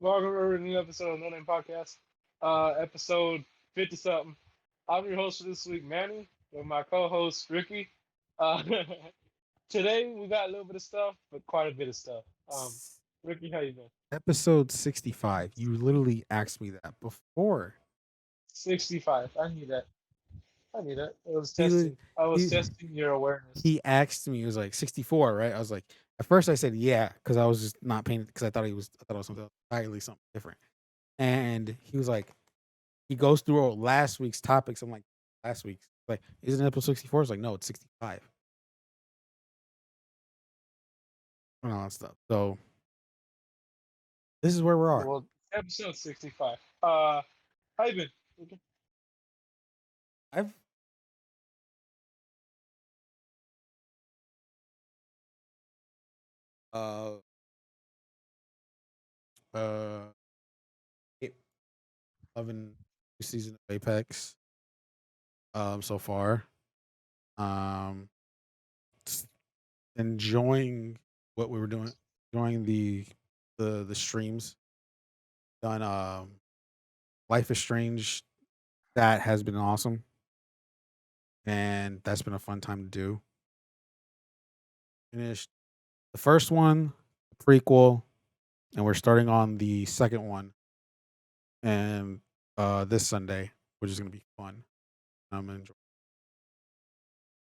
Welcome to a new episode of No Name Podcast, episode 50 something. I'm your host for this week, Manny, with my co host, Ricky. Uh, Today, we got a little bit of stuff, but quite a bit of stuff. Ricky, how you been? Episode 65. You literally asked me that before. 65. I need that. I need that. It was He li- testing. I was he testing your awareness. he asked me. He was like 64, right? I was like, at first I said yeah because I was just not paying because I thought it was something entirely something different. And he was like, he goes through last week's topics. I'm like, last week's like, isn't it episode 64? It's like, no, it's 65 and all that stuff. So this is where we are. Well, episode 65. How you been, Ricky? I've uh uh it- loving the season of Apex so far. Um s- enjoying what we were doing, enjoying the streams. Done Life is Strange. That has been awesome, and that's been a fun time to do. Finished the first one, the prequel, and we're starting on the second one, and this Sunday, which is gonna be fun. I'm gonna enjoy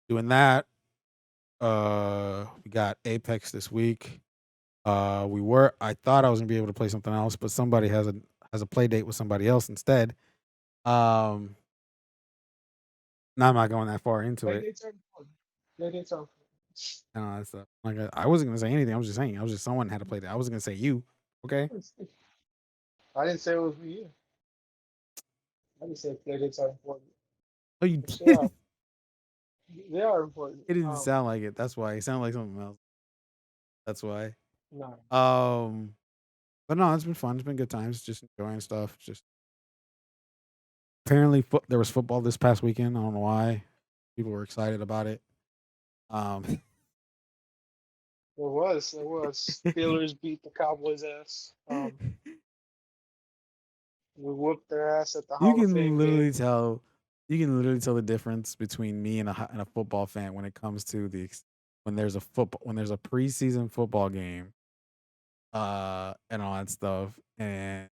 doing that. We got Apex this week. I thought I was gonna be able to play something else, but somebody has a play date with somebody else instead. Um, Now I'm not going that far into Play it. dates are important. Play dates are important. And all that stuff. Like I wasn't gonna say anything. I was just saying. I was just someone had to play that. I wasn't gonna say you. Okay. I didn't say it was for you. I just said play dates are important, Oh, you which they are. did. They are important. It didn't sound like it. That's why it sounded like something else. That's why. No. Um, but no, it's been fun. It's been good times. Just enjoying stuff. Just apparently there was football this past weekend. I don't know why. People were excited about it. Um, There was. There was. Steelers beat the Cowboys' ass. We whooped their ass at the you Hall of can Fame literally game. tell. You can literally tell the difference between me and a football fan when it comes to when there's a preseason football game, and all that stuff, and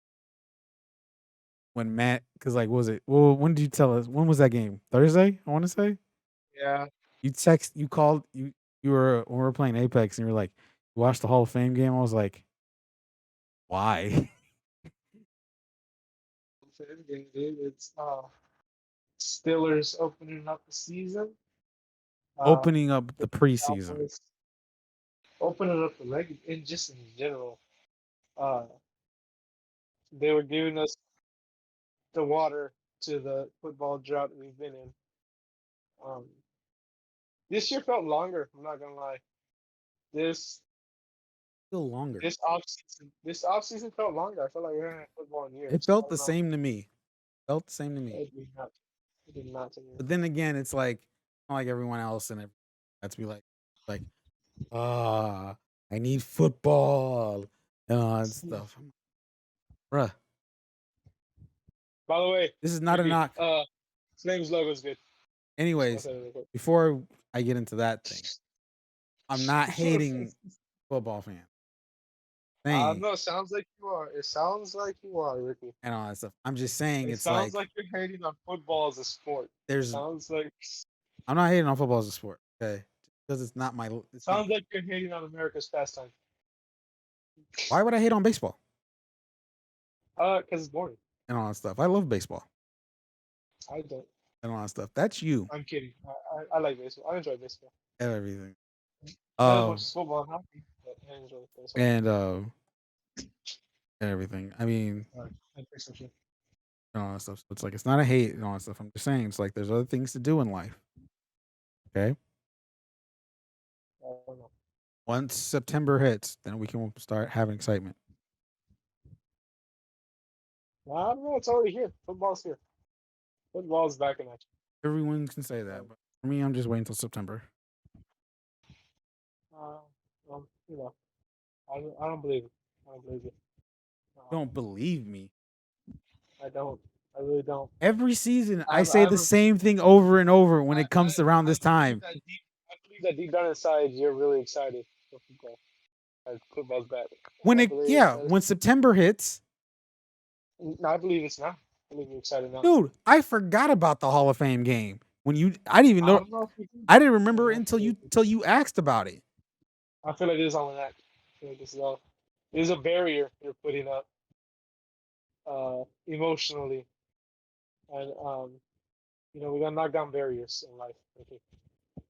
when Matt, because like, what was it? Well, when did you tell us? When was that game? Thursday, I want to say. Yeah. You called, you were when we were playing Apex, and you were like, you watched the Hall of Fame game. I was like, why? Fame game, dude. It's Steelers opening up the season. Opening up The the preseason. Cowboys opening up the leg and just in general. Uh, they were giving us the water to the football drought we've been in. Um, this year felt longer. I'm not gonna lie. This Still longer. this off season felt longer. I felt like we haven't had football in It years. I felt the don't know. same to me. Felt the same to me. It did not. It did not to me. But then again, it's like everyone else, and it has to be like, ah, I need football and all that stuff. Bruh, By the way, this is not a Ricky, knock. Flames logo is good. Just want to Anyways, say that real quick. before I get into that thing, I'm not hating football fans. Saying No, sounds like you are. It sounds like you are, Ricky. and all that stuff. I'm just saying It it's sounds like like you're hating on football as a sport. there's Sounds like I'm not hating on football as a sport, okay? Because it's not sounds like you're hating on America's pastime. why would I hate on baseball Because it's boring. and all that stuff? I love baseball I don't. and all that stuff. That's you I'm kidding. I like baseball. I enjoy baseball. and everything. Not as much Um as football and hockey, but I enjoy baseball. and and everything. I mean, All right, I think some shit. and all that stuff. So it's like it's not a hate and all that stuff. I'm just saying it's like there's other things to do in life. Okay. I don't know. Once September hits, then we can start having excitement. I don't know. It's already here. Football's here. Football's back in action. Everyone can say that, but for me, I'm just waiting until September. Uh, you know, I don't believe it. I don't believe it. Don't believe me. I don't. I really don't. Every season, I I'm. say I'm. the same thing over and over when it comes around I this believe time. that deep. I believe that deep down inside, you're really excited for football. Like football's back. I believe. When September hits, No, I believe it's not. I believe you're excited now. dude, I forgot about the Hall of Fame game. I didn't even I know. don't know if you do. I didn't remember it I until feel like, you asked about it. I feel like this is all an act. I feel like this is all. There's a barrier you're putting up, emotionally, and we gotta knock down barriers in life. I think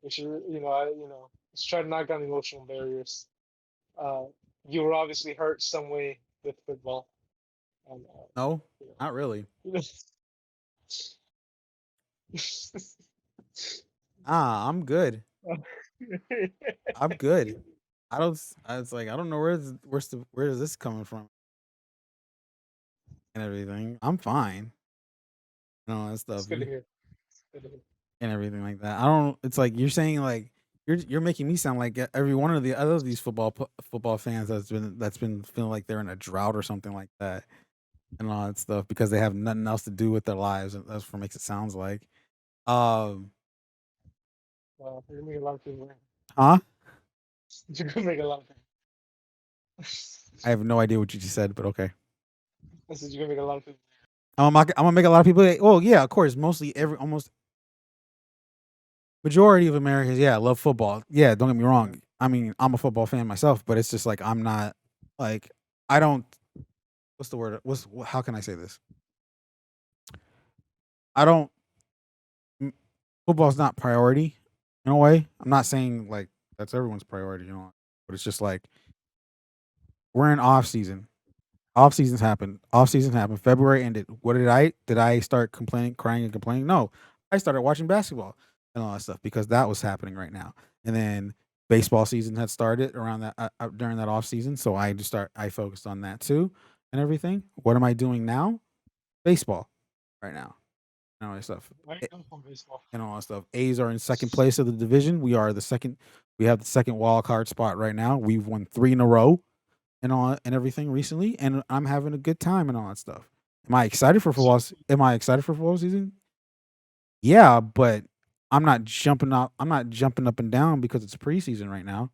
we should, let's try to knock down emotional barriers. Uh, you were obviously hurt some way with football, and No, you not really. know, I'm good. I'm good. I don't. I was like, I don't know where is this coming from and everything. I'm fine. And it's stuff. good to hear. It's good to hear. And everything like that. I don't. It's like you're saying like you're making me sound like every one of the other these football fans that's been feeling like they're in a drought or something like that and all that stuff because they have nothing else to do with their lives. And that's what makes it sounds like. Um, You're gonna make a lot of people mad. huh? You're gonna make a lot of people. I have no idea what you just said, but okay. I said you're gonna make a lot of people. I'm gonna make a lot of people. Oh yeah, of course. Mostly almost majority of Americans, yeah, love football. Yeah, don't get me wrong. I mean, I'm a football fan myself, but it's just like I'm not like I don't. What's the word? How can I say this? I don't. Football's not priority in a way. I'm not saying like that's everyone's priority, but it's just like we're in off season. Off seasons happen. Off seasons happen. February ended. What did I start complaining, crying and complaining? No, I started watching basketball and all that stuff because that was happening right now. And then baseball season had started around that during that off season, so I focused on that too and everything. What am I doing now? Baseball right now and all that stuff. I come from baseball. And all that stuff. A's are in second place of the division. We are the second. We have the second wild card spot right now. We've won 3 in a row and all and everything recently, and I'm having a good time and all that stuff. Am I excited for football? Am I excited for football season? Yeah, but I'm not jumping up. I'm not jumping up and down because it's preseason right now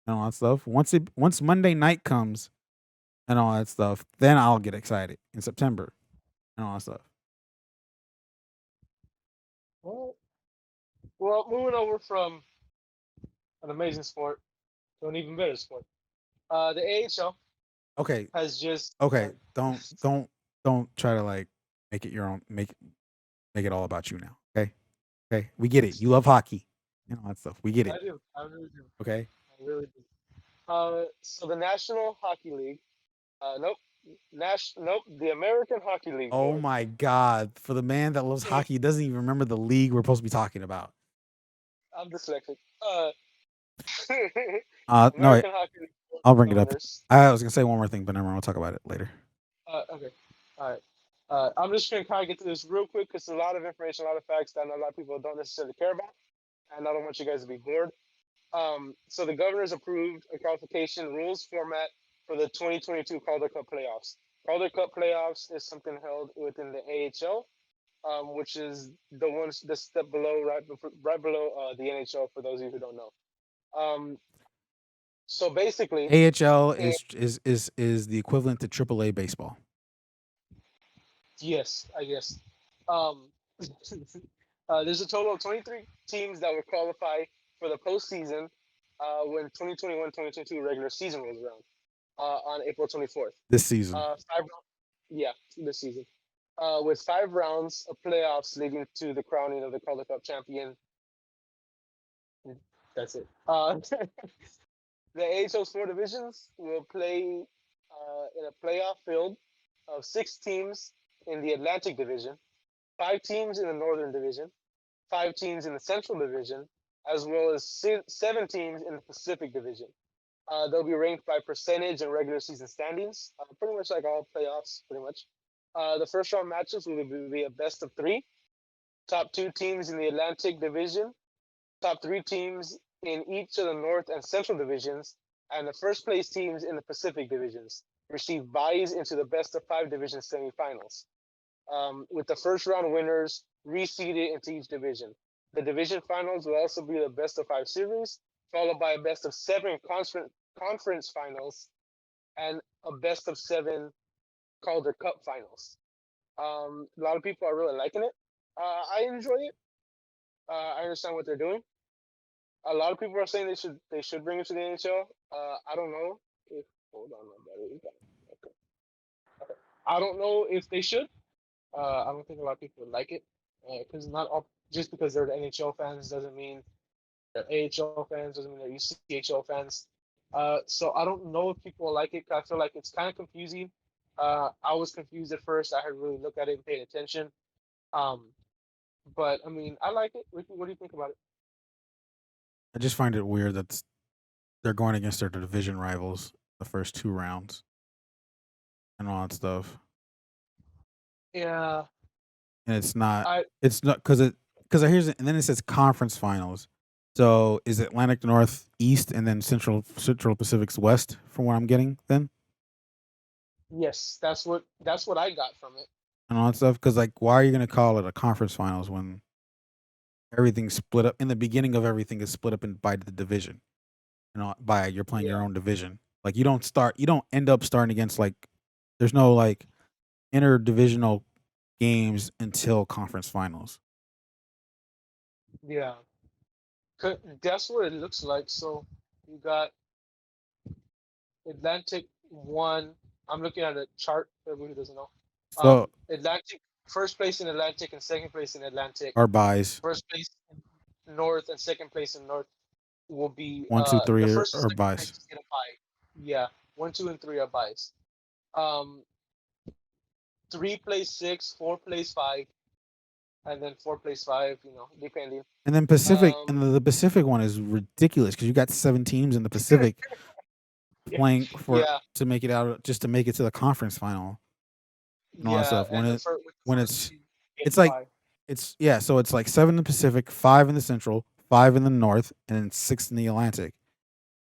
and all that stuff. Once Monday night comes and all that stuff, then I'll get excited in September and all that stuff. Well, moving over from an amazing sport to an even better sport. The AHL Okay, has just. okay. Don't try to like make it your own. Make it all about you now. Okay, okay. We get it. You love hockey and all that stuff. We get it. I do. I really do. Okay. I really do. So the National Hockey League. Nope. Nope. The American Hockey League Oh Board. my God! For the man that loves hockey, he doesn't even remember the league we're supposed to be talking about. I'm dyslexic. No, American Hockey League Board I'll of bring it up. Governors. I was gonna say one more thing, but never mind. We'll talk about it later. Okay. All right. I'm just gonna kind of get to this real quick because there's a lot of information, a lot of facts that a lot of people don't necessarily care about, and I don't want you guys to be bored. So the governors approved a qualification rules format for the 2022 Calder Cup playoffs. Calder Cup playoffs is something held within the AHL, which is the step below, right below the NHL. For those of you who don't know. So basically, AHL it, is the equivalent to AAA baseball. yes, I guess. Um, there's a total of 23 teams that will qualify for the postseason when 2021-2022 regular season rolls around on April 24th. This season. Yeah, this season. With 5 rounds of playoffs leading to the crowning of the Calder Cup champion. That's it. The AHL's 4 divisions will play in a playoff field of 6 teams in the Atlantic Division, 5 teams in the Northern Division, 5 teams in the Central Division, as well as 7 teams in the Pacific Division. They'll be ranked by percentage and regular season standings, pretty much like all playoffs, pretty much. The first round matches will be a best of 3. Top 2 teams in the Atlantic Division, top 3 teams in each of the North and Central divisions, and the first place teams in the Pacific divisions. receive byes into the best of five division semifinals, with the first round winners reseeded into each division. The division finals will also be the best of five series, followed by a best of seven conference finals and a best of seven Calder Cup finals. A lot of people are really liking it. I enjoy it. I understand what they're doing. A lot of people are saying they should bring it to the NHL. I don't know if hold on, my battery. Okay. I don't know if they should. I don't think a lot of people would like it because not all just because they're the NHL fans doesn't mean they're AHL fans, doesn't mean they're ECHL fans. So I don't know if people like it. I feel like it's kind of confusing. I was confused at first. I had to really look at it and pay attention. Um, but I mean, I like it. Ricky, what do you think about it? I just find it weird that they're going against their division rivals the first two rounds and all that stuff. Yeah, And it's not. I It's not because here's and then it says conference finals. So is Atlantic North East and then Central Pacific's West from what I'm getting then yes, that's what I got from it. and all that stuff. Because like, why are you gonna call it a conference finals when everything's split up in the beginning of everything is split up in by the division? You know, by you're playing your Yeah, own division. Like you don't end up starting against like there's no like interdivisional games until conference finals. yeah, that's what it looks like. So you got Atlantic one. I'm looking at a chart for everybody who doesn't know. So Atlantic first place in Atlantic and second place in Atlantic. or buys First place in North and second place in North will be one, two, the three, first and or second buys. place get a bye. Yeah, one, two, and three are buys. Um, three plays six, four plays five, and then four plays five. Depending. And then Pacific Um, and the Pacific one is ridiculous because you got 7 teams in the Pacific playing for yeah, to make it out just to make it to the conference final and all that yeah, stuff. and with the When first two get it's the like bye. it's yeah, so it's like 7 in the Pacific, 5 in the Central, 5 in the North, and then 6 in the Atlantic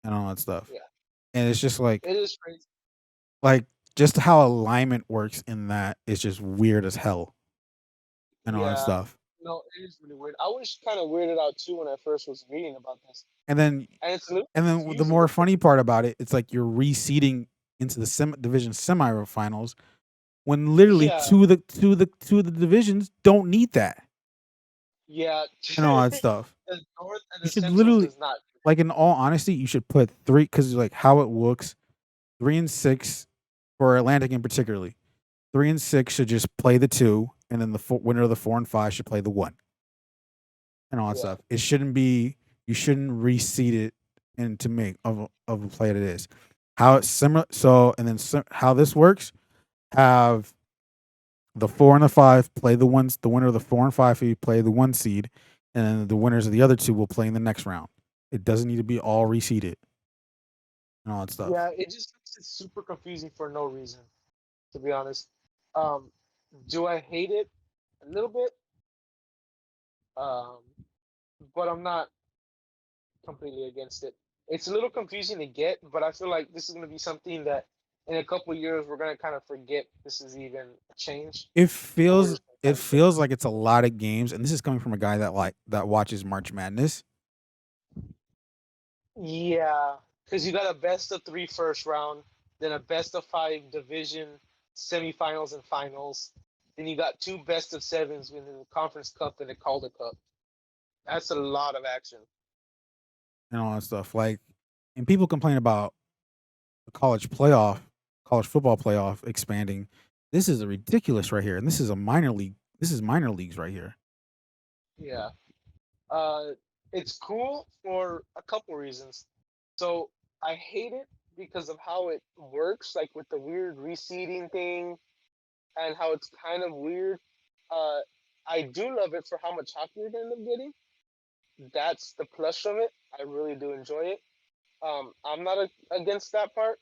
and all that stuff. Yeah, And it's just it is crazy. like just how alignment works in that is just weird as hell and all that Yeah, stuff. no, it is really weird. I was kind of weirded out too when I first was reading about this, And then and it's a little and then the confusing. more funny part about it, it's like you're reseeding into the division semifinals when literally Yeah, two of the divisions don't need that yeah. and all that stuff. The North and You the should Central literally, does not. like in all honesty, you should put three because like how it looks, 3 and 6 for Atlantic in particularly. 3 and 6 should just play the two, and then the winner of the 4 and 5 should play the one and all that Yeah, stuff. It shouldn't be you shouldn't reseed it into make of a play that it is. How it's similar so and then how this works, have the 4 and the 5 play the winner of the 4 and 5 who play the one seed, and then the winners of the other two will play in the next round. It doesn't need to be all reseeded and all that stuff. yeah. It just makes it super confusing for no reason, to be honest. Um, do I hate it? A little bit. Um, but I'm not completely against it. It's a little confusing to get, but I feel like this is going to be something that in a couple of years we're going to kind of forget this is even a change, It and we're feels just it gonna kind of feels like it's a lot of games, and this is coming from a guy that watches March Madness. yeah, because you got a best of three first round, then a best of five division semifinals and finals, then you got two best of sevens within the Conference Cup and the Calder Cup. That's a lot of action. And all that stuff. Like, and people complain about the college football playoff expanding. This is a ridiculous right here, and this is a minor league. This is minor leagues right here. Yeah. Uh, it's cool for a couple reasons. So I hate it because of how it works, like with the weird reseeding thing and how it's kind of weird. Uh, I do love it for how much hockey we're gonna end up getting. That's the plus from it. I really do enjoy it. I'm not against that part,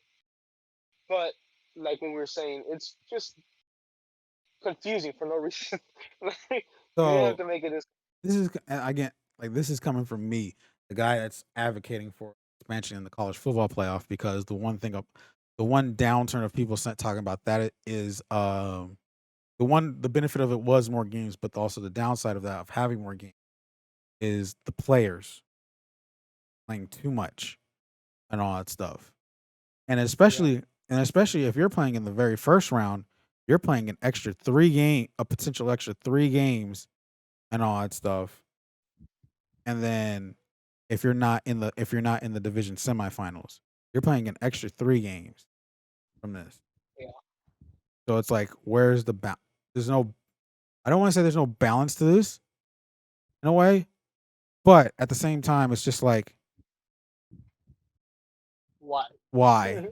but like when we were saying, it's just confusing for no reason. Like, you didn't have So to make it as this is again like this is coming from me, the guy that's advocating for expansion in the college football playoff, because the one thing the one downturn of people talking about that is the benefit of it was more games, but also the downside of that of having more games is the players playing too much and all that stuff. And Yeah. especially if you're playing in the very first round, you're playing a potential extra 3 games and all that stuff. And then if you're not in the division semifinals, you're playing an extra 3 games from this. Yeah. So it's like, where's the there's no I don't want to say there's no balance to this in a way, but at the same time, it's just like, Why? why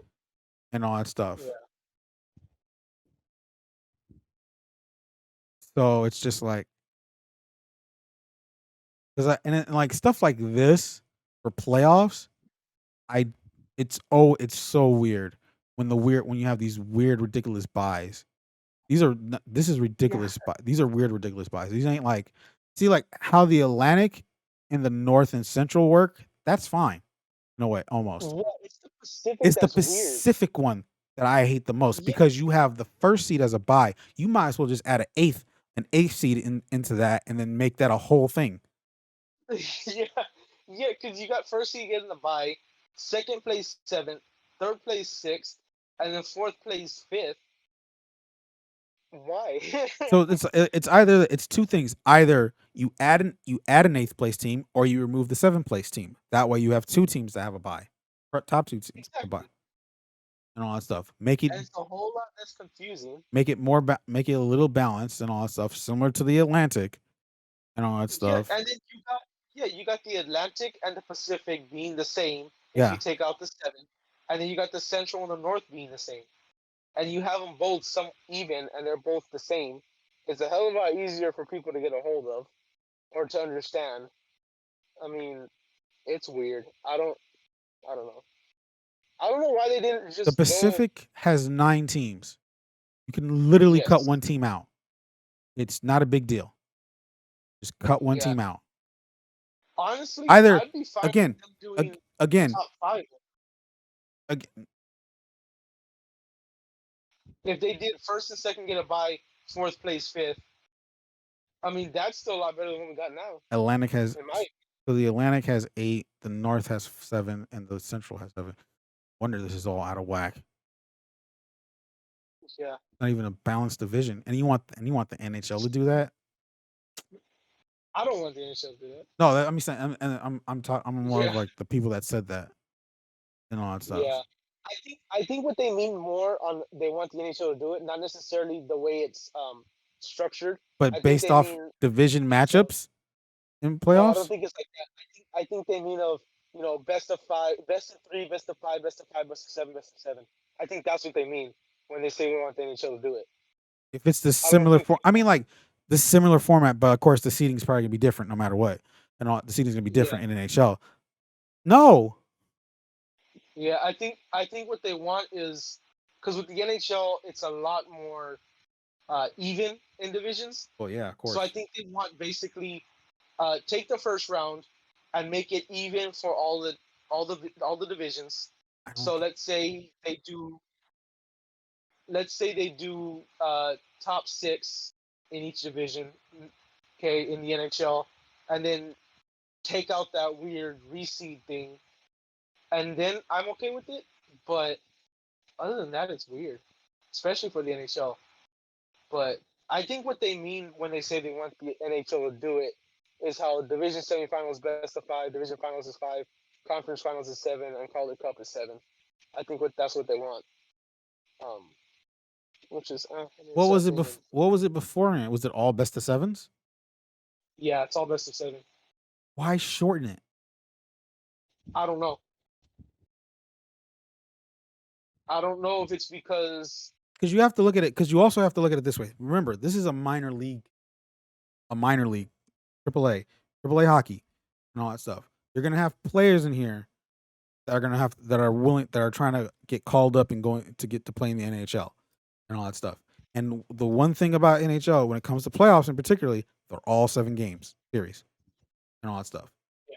and all that Yeah. stuff. So it's just like, and like stuff like this for playoffs, I it's so weird when you have these weird ridiculous buys. This is Yeah. ridiculous. These are weird ridiculous buys. These ain't like, see, like how the Atlantic and the North and Central work. That's fine. No way, almost. Yeah, it's the Pacific It's the that's weird. Pacific one that I hate the most Yeah. because you have the first seed as a buy. You might as well just add an eighth seed into that, and then make that a whole thing. Yeah. Yeah, because you got first seed getting the bye, second place seventh, third place sixth, and then fourth place fifth. Why? So it's two things. Either you add an eighth place team, or you remove the seventh place team. That way you have 2 teams that have a bye, or top 2 teams have a bye, Exactly. and all that stuff. And it's a whole lot less confusing. Make it a little balanced and all that stuff, similar to the Atlantic and all that Yeah, stuff. and then you got the Atlantic and the Pacific being the same if you Yeah. take out the seven, and then you got the Central and the North being the same, and you have them both some even, and they're both the same. It's a hell of a lot easier for people to get a hold of or to understand. I mean, it's weird. I don't know. I don't know why they didn't The just go. Pacific has 9 teams. You can literally cut Yes. one team out. It's not a big deal. Just cut one Yeah. team out. Honestly, Either I'd be fine with again, them doing again, top five. again, If they did first and second get a bye, fourth place fifth. I mean, that's still a lot better than what we got now. Atlantic has In my so the Atlantic has 8, the North has 7, and the Central has 7. Wonder this is all out of whack. yeah. Not even a balanced division, and you want the NHL to do that? I don't want the NHL to do that. No, I'm saying, I'm more of Yeah. like the people that said that and all that Yeah. stuff. I think what they mean more on they want the NHL to do it, not necessarily the way it's structured. I But think based they off mean division matchups in no, I don't playoffs, think it's like that. I think they mean of best of five, best of three, best of five, best of five, best of seven, best of seven. I think that's what they mean when they say we want the NHL to do it. if it's the I don't similar think form, I mean, like the similar format, but of course the seating's probably gonna be different no matter what, and all the seating's gonna be yeah. different in NHL. No, Yeah, I think what they want is because with the NHL it's a lot more even in divisions. well, yeah, of So I course. think they want basically take the first round and make it even for all the divisions. I don't. So let's say they do top six in each division, okay, in the NHL, and then take out that weird reseed thing, and then I'm okay with it. But other than that, it's weird, especially for the NHL. But I think what they mean when they say they want the NHL to do it is how division semifinals best of five, division finals is five, conference finals is seven, and Calder Cup is seven. I think that's what they want. Um, which is I mean, What it's their was it? opinion. What was it beforehand? Was it all best of sevens? Yeah, it's all best of seven. Why shorten it? I don't know. I don't know if it's because Because you have to look at it. Because you also have to look at it this way. Remember, this is a minor league, AAA hockey, and all that stuff. You're gonna have players in here that are willing, that are trying to get called up and going to get to play in the NHL and all that stuff. And the one thing about NHL when it comes to playoffs, in particularly, they're all 7 games series and all that stuff. yeah,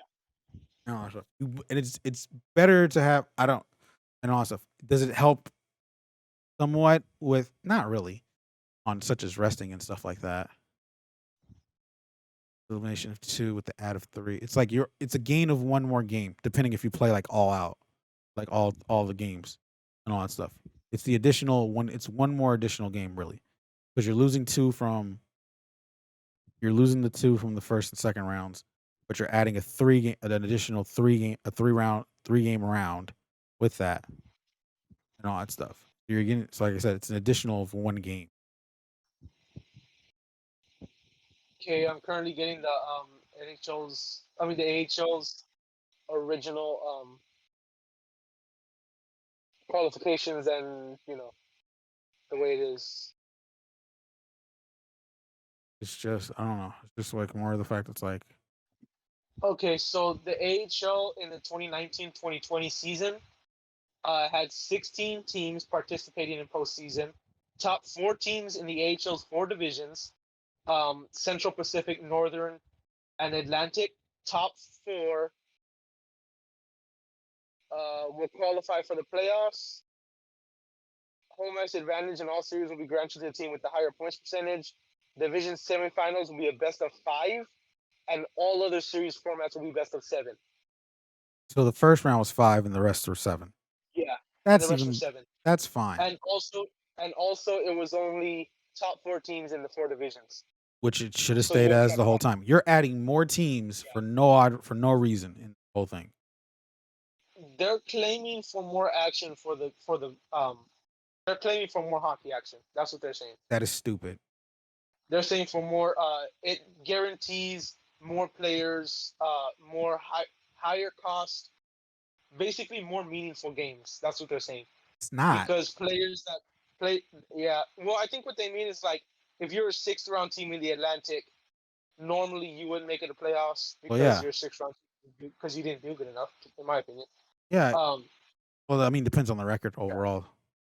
And all that stuff. And it's better to have, I don't, and all that stuff. Does it help somewhat with not really on such as resting and stuff like that. Elimination of 2 with the add of 3. It's like it's a gain of 1 more game, depending if you play like all out, like all the games and all that stuff. It's the additional one. It's 1 more additional game really, because you're losing the 2 from the first and second rounds, but you're adding an additional 3 game round with that and all that stuff. You're getting, so like I said, it's an additional of 1 game. Okay, I'm currently getting the the AHL's original qualifications and the way it is. It's just I don't know. It's just like more of the fact it's like Okay, so the AHL in the 2019-2020 season had 16 teams participating in postseason. Top 4 teams in the AHL's 4 divisions: Central, Pacific, Northern, and Atlantic. Top 4 will qualify for the playoffs. Home ice advantage in all series will be granted to the team with the higher points percentage. Division semifinals will be a best of 5, and all other series formats will be best of 7. so the first round was 5 and the rest were 7. Yeah, and the That's rest were even 7. that's fine. And also, it was only top 4 teams in the 4 divisions. Which it should have So you stayed only as have the whole 5. time. You're adding more teams Yeah. for no reason in the whole thing. They're claiming for more action for the. They're claiming for more hockey action. That's what they're saying. That is stupid. They're saying for more. It guarantees more players, higher cost, basically more meaningful games. That's what they're saying. It's not. Because players that play, yeah. Well, I think what they mean is like if you're a 6th round team in the Atlantic, normally you wouldn't make it to playoffs Well, because yeah. you're 6th round because you didn't do good enough, in my opinion. Yeah. Um, Well, I mean, depends on the record yeah, overall,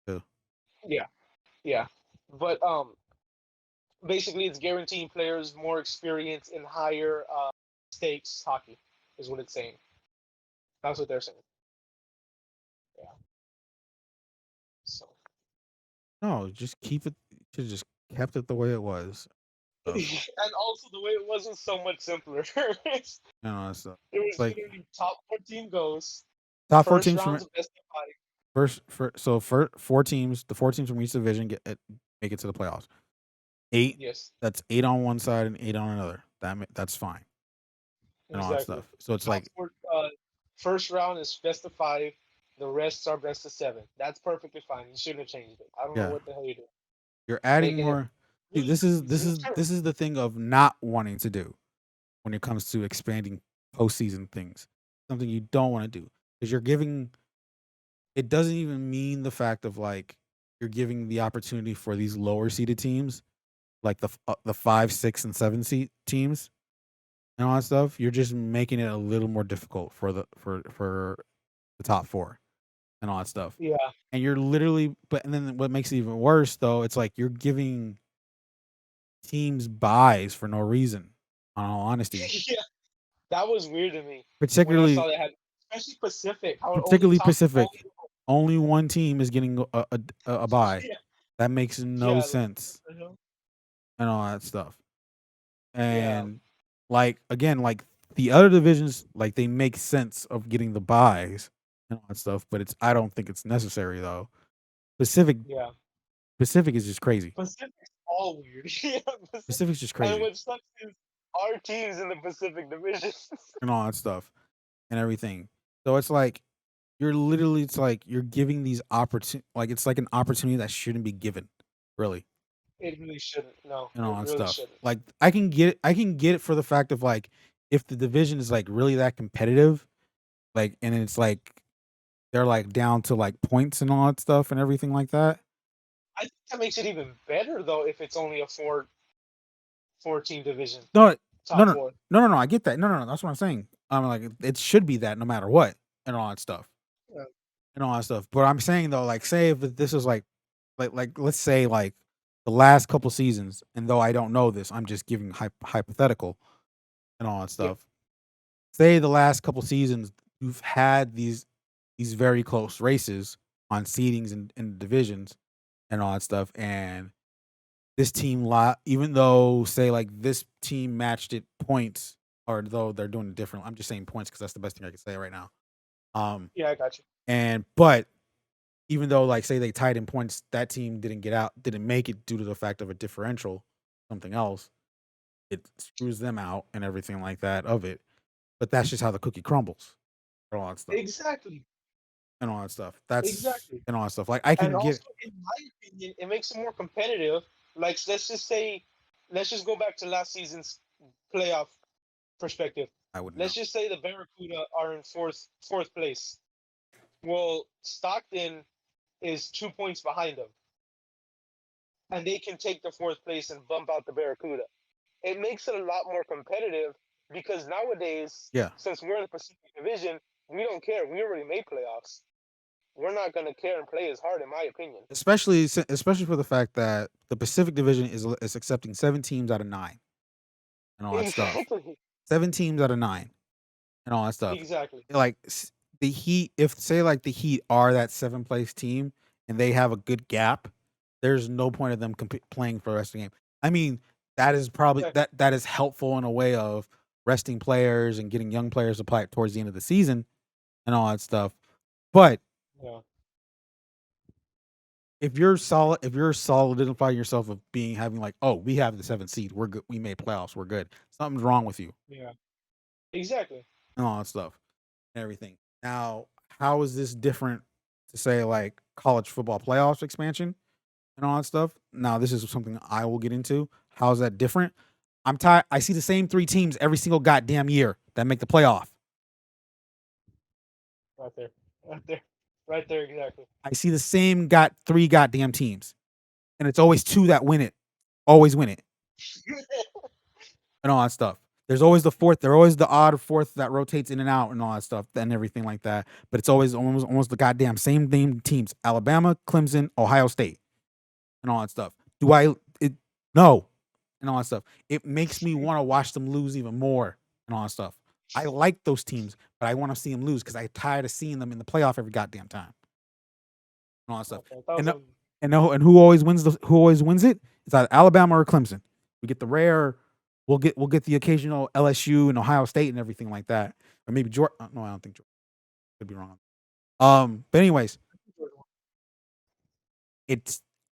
too. yeah. But basically, it's guaranteeing players more experience in higher stakes hockey, is what it's saying. That's what they're saying. Yeah. So. No, just keep it. Should just kept it the way it was. So, And also the way it wasn't so much simpler. It so it's was like literally top 14 goes, top 4 first teams rounds from of best of 5. for 4 teams. The 4 teams from each division make it to the playoffs. 8. Yes, That's 8 on one side and 8 on another. That's fine and all that exactly. stuff. So it's Top like four, first round is best of 5. The rest are best of 7. That's perfectly fine. You shouldn't have changed it. I don't know yeah, what the hell you're doing. you're adding Making it more. See, really this is the thing of not wanting to do when it comes to expanding postseason things. Something you don't want to do because you're giving. It doesn't even mean the fact of like you're giving the opportunity for these lower seeded teams, like the 5, 6, and 7 seed teams and all that stuff. You're just making it a little more difficult for the top 4 and all that stuff. Yeah. And you're literally, but and then what makes it even worse though, it's like you're giving teams buys for no reason. On all honesty, Yeah. That was weird to me when I particularly saw they had, especially Pacific, how it only particularly top Pacific, only. only one team is getting a buy. Yeah. That makes no Yeah. sense and all that stuff. Yeah. And like again, like the other divisions, like they make sense of getting the buys and all that stuff, but I don't think it's necessary though. Pacific Yeah. Pacific is just crazy. Pacific's all weird. Yeah. Pacific's just And crazy what sucks is our teams in the Pacific Division. and all that stuff and everything. So it's like it's like you're giving these like it's like an opportunity that shouldn't be given, really, It really shouldn't. No, and all it that really stuff. shouldn't. Like I can get it for the fact of like if the division is like really that competitive, like and it's like they're like down to like points and all that stuff and everything like that. I think that makes it even better though if it's only a four team division, No, no, top no, 4. no. I get that. No. That's what I'm saying. I'm like it should be that no matter what and all that stuff Yeah. and all that stuff. But I'm saying though, like say if this is like let's say like the last couple seasons, and though I don't know this, I'm just giving hypothetical and all that Yeah. stuff. Say the last couple seasons you've had these very close races on seedings and divisions, and all that stuff. And this team, even though say like this team matched it points, or though they're doing it different. I'm just saying points because that's the best thing I can say right now. Yeah, I got you. But even though like say they tied in points, that team didn't make it due to the fact of a differential, something else. It screws them out and everything like that of it. But that's just how the cookie crumbles and all that stuff. Exactly. And all that stuff. That's Exactly. and all that stuff. Like I And can get also, in my opinion, it makes it more competitive. Like, let's just go back to last season's playoff perspective. I wouldn't know. Let's just say the Barracuda are in fourth place. Well, Stockton is 2 points behind them, and they can take the fourth place and bump out the Barracuda. It makes it a lot more competitive because nowadays, Yeah. since we're in the Pacific Division, we don't care. We already made playoffs. We're not gonna care and play as hard, in my opinion. Especially for the fact that the Pacific Division is accepting 7 teams out of 9 and all that stuff. Exactly. 7 teams out of 9 and all that stuff. Exactly. Like the Heat, if say like the Heat are that 7th place team and they have a good gap, there's no point of them playing for the rest of the game. I mean, that is probably that is helpful in a way of resting players and getting young players to play towards the end of the season and all that stuff. But Yeah. if you're solidifying yourself of having like, oh, we have the 7th seed, we're good, we made playoffs, we're good. Something's wrong with you. Yeah. Exactly. And all that stuff and everything. Now, how is this different to say like college football playoffs expansion and all that stuff? Now, this is something I will get into. How is that different? I'm tired. I see the same 3 teams every single goddamn year that make the playoff. Right there. Right there. Right there. Exactly. I see the same 3 goddamn teams, and it's always 2 that win it. Always win it. And all that stuff. There's always the fourth. There's always the odd fourth that rotates in and out and all that stuff and everything like that. But it's always almost the goddamn same name teams: Alabama, Clemson, Ohio State, and all that stuff. No, and all that stuff. It makes me want to watch them lose even more and all that stuff. I like those teams, but I want to see them lose because I'm tired of seeing them in the playoff every goddamn time. And all that stuff. Okay, And who always wins it? It's either Alabama or Clemson. We get the rare. We'll get the occasional LSU and Ohio State and everything like that, or maybe Georgia. No, I don't think Georgia. Could be wrong. But anyways,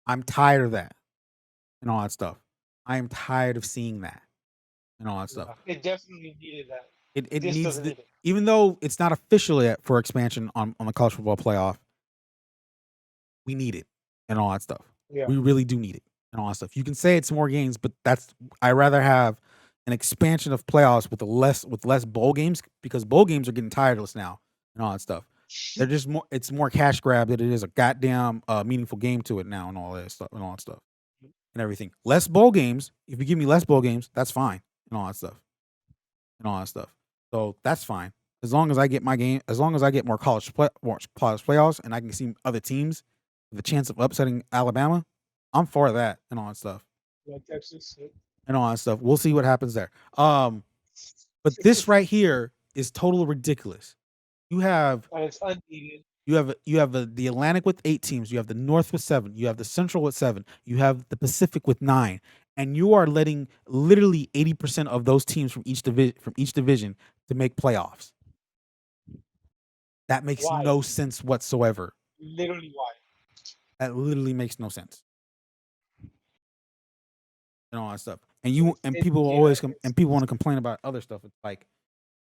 I'm tired of that and all that stuff. I am tired of seeing that and all that stuff. It definitely needed that. It needs even though it's not official yet for expansion on the college football playoff. We need it and all that stuff. Yeah. We really do need it and all that stuff. You can say it's more games, but I rather have an expansion of playoffs with less bowl games because bowl games are getting tireless now and all that stuff. They're just more. It's more cash grab than it is a goddamn meaningful game to it now and all that stuff and everything. Less bowl games. If you give me less bowl games, that's fine and all that stuff. So that's fine as long as I get my game. As long as I get more college playoffs and I can see other teams with a chance of upsetting Alabama, I'm for that and all that stuff. Yeah, Texas. And all that stuff. We'll see what happens there. But this right here is totally ridiculous. You have and it's unneeded. You have the Atlantic with 8 teams. You have the North with 7. You have the Central with 7. You have the Pacific with 9. And you are letting literally 80% of those teams from each division to make playoffs. That makes no sense whatsoever. Literally, why? That literally makes no sense. And all that stuff. And people always people want to complain about other stuff. It's like,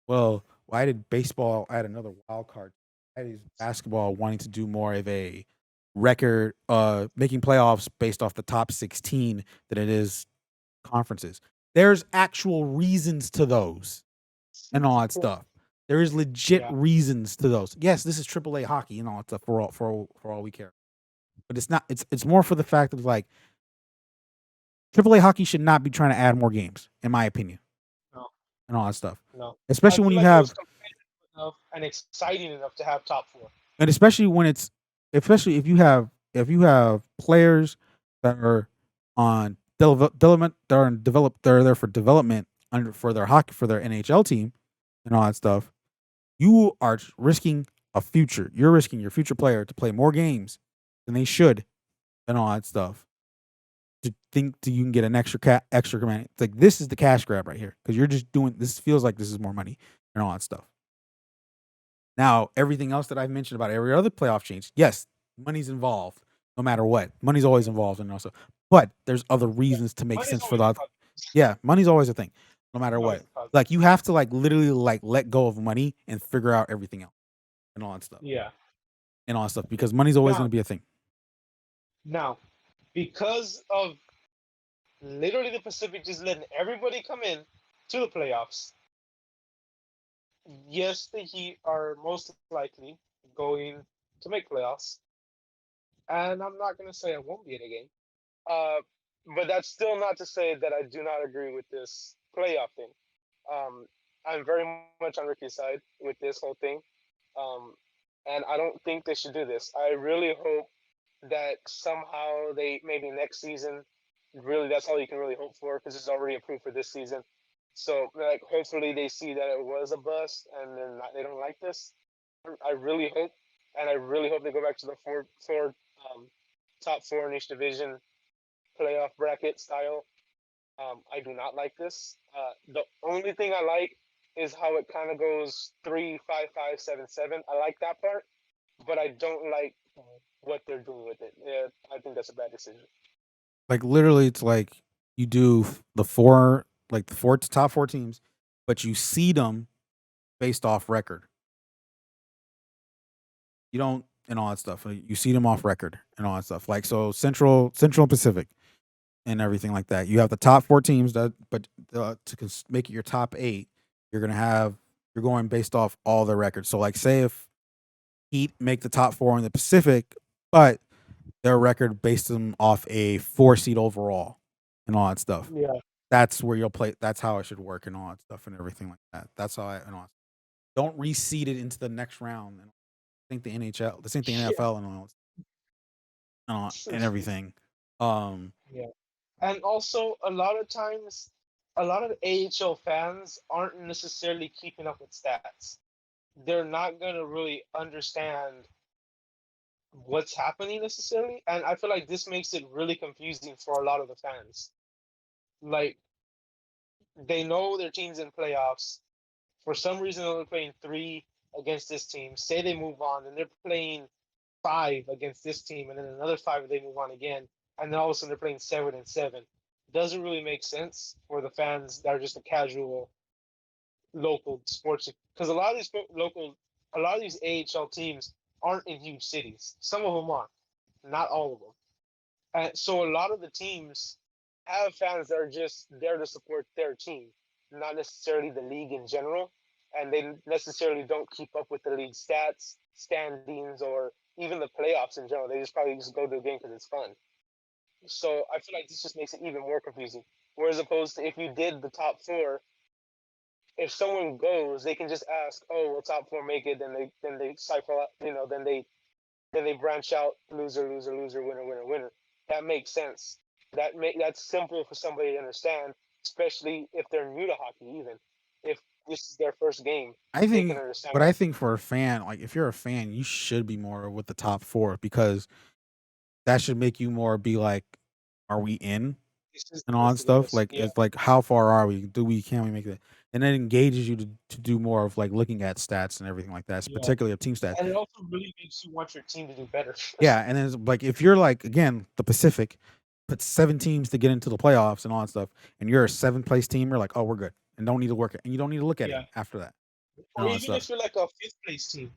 well, why did baseball add another wild card? Why is basketball wanting to do more of a record, making playoffs based off the top 16 than it is conferences? There's actual reasons to those and all that stuff. There is legit reasons to those. Yes, this is AAA hockey and all that stuff for all we care. But it's not. It's more for the fact of like AAA hockey should not be trying to add more games, in my opinion. No. And all that stuff. No. Especially when you have and exciting enough to have top 4. And especially if you have players that are on development, they're there for development for their NHL team and all that stuff. You are risking a future. You're risking your future player to play more games than they should and all that stuff to think that you can get an extra command. It's like this is the cash grab right here because you're just doing this. Feels like this is more money and all that stuff. Now, everything else that I've mentioned about every other playoff change, yes, money's involved no matter what. Money's always involved and also, but there's other reasons to make Money's sense for always a the. problem. Yeah, money's always a thing, no matter Always what. a problem. Like you have to like literally like let go of money and figure out everything else and all that stuff Yeah. and all that stuff because money's always going Now, to be a thing. now, because of literally the Pacific just letting everybody come in to the playoffs, yes, the Heat are most likely going to make playoffs. And I'm not going to say I won't be in a game. Uh, but that's still not to say that I do not agree with this playoff thing. Um, I'm very much on Ricky's side with this whole thing. Um, and I don't think they should do this. I really hope that somehow they maybe next season, really that's all you can really hope for because it's already approved for this season. So like hopefully they see that it was a bust and then they don't like this. I really hope, and I really hope they go back to the four top four in each division playoff bracket style. I do not like this. The only thing I like is how it kind of goes 3-5-5-7-7. I like that part, but I don't like what they're doing with it. Yeah, I think that's a bad decision. Like literally, it's like you do the four, like the top four teams, but you seed them based off record. You don't and all that stuff. You seed them off record and all that stuff. Like so, Central and Pacific and everything like that. You have the top four teams that, but to make it your top eight, you're going based off all the records. So like, say if Heat make the top four in the Pacific, but their record based them off a 4 seed overall and all that stuff. Yeah. That's where you'll play. That's how it should work and all that stuff and everything like that. That's how don't reseed it into the next round. And I think the NHL, the same thing Yeah. NFL and and everything. Yeah. And also, a lot of times, a lot of AHL fans aren't necessarily keeping up with stats. They're not going to really understand what's happening necessarily. And I feel like this makes it really confusing for a lot of the fans. Like, they know their team's in playoffs. For some reason, they're playing three against this team. Say they move on, and they're playing five against this team, and then another five, they move on again. And then all of a sudden, they're playing 7-7. Doesn't really make sense for the fans that are just a casual local sports, because a lot of these AHL teams aren't in huge cities. Some of them are, not all of them. And so a lot of the teams have fans that are just there to support their team, not necessarily the league in general. And they necessarily don't keep up with the league stats, standings, or even the playoffs in general. They just probably just go to the game because it's fun. So I feel like this just makes it even more confusing. Whereas opposed to if you did the top four, if someone goes, they can just ask, "Oh, will top four make it?" Then they cipher out, then they branch out loser, loser, loser, winner, winner, winner. That makes sense. That's simple for somebody to understand, especially if they're new to hockey. Even if this is their first game, I they can think, understand but I what. think for a fan, like if you're a fan, you should be more with the top four because that should make you more be like, are we in This is and all that this is stuff? this. Like Yeah, it's like how far are we? Can we make it? And it engages you to do more of like looking at stats and everything like that, yeah, particularly of team stats. and it also really makes you want your team to do better. Yeah, and then it's like if you're like again the Pacific, put 7 teams to get into the playoffs and all that stuff, and you're a 7th place team, you're like, oh, we're good, and don't need to work it, and you don't need to look at it Yeah, after that and or all that even stuff if you're like a fifth place team,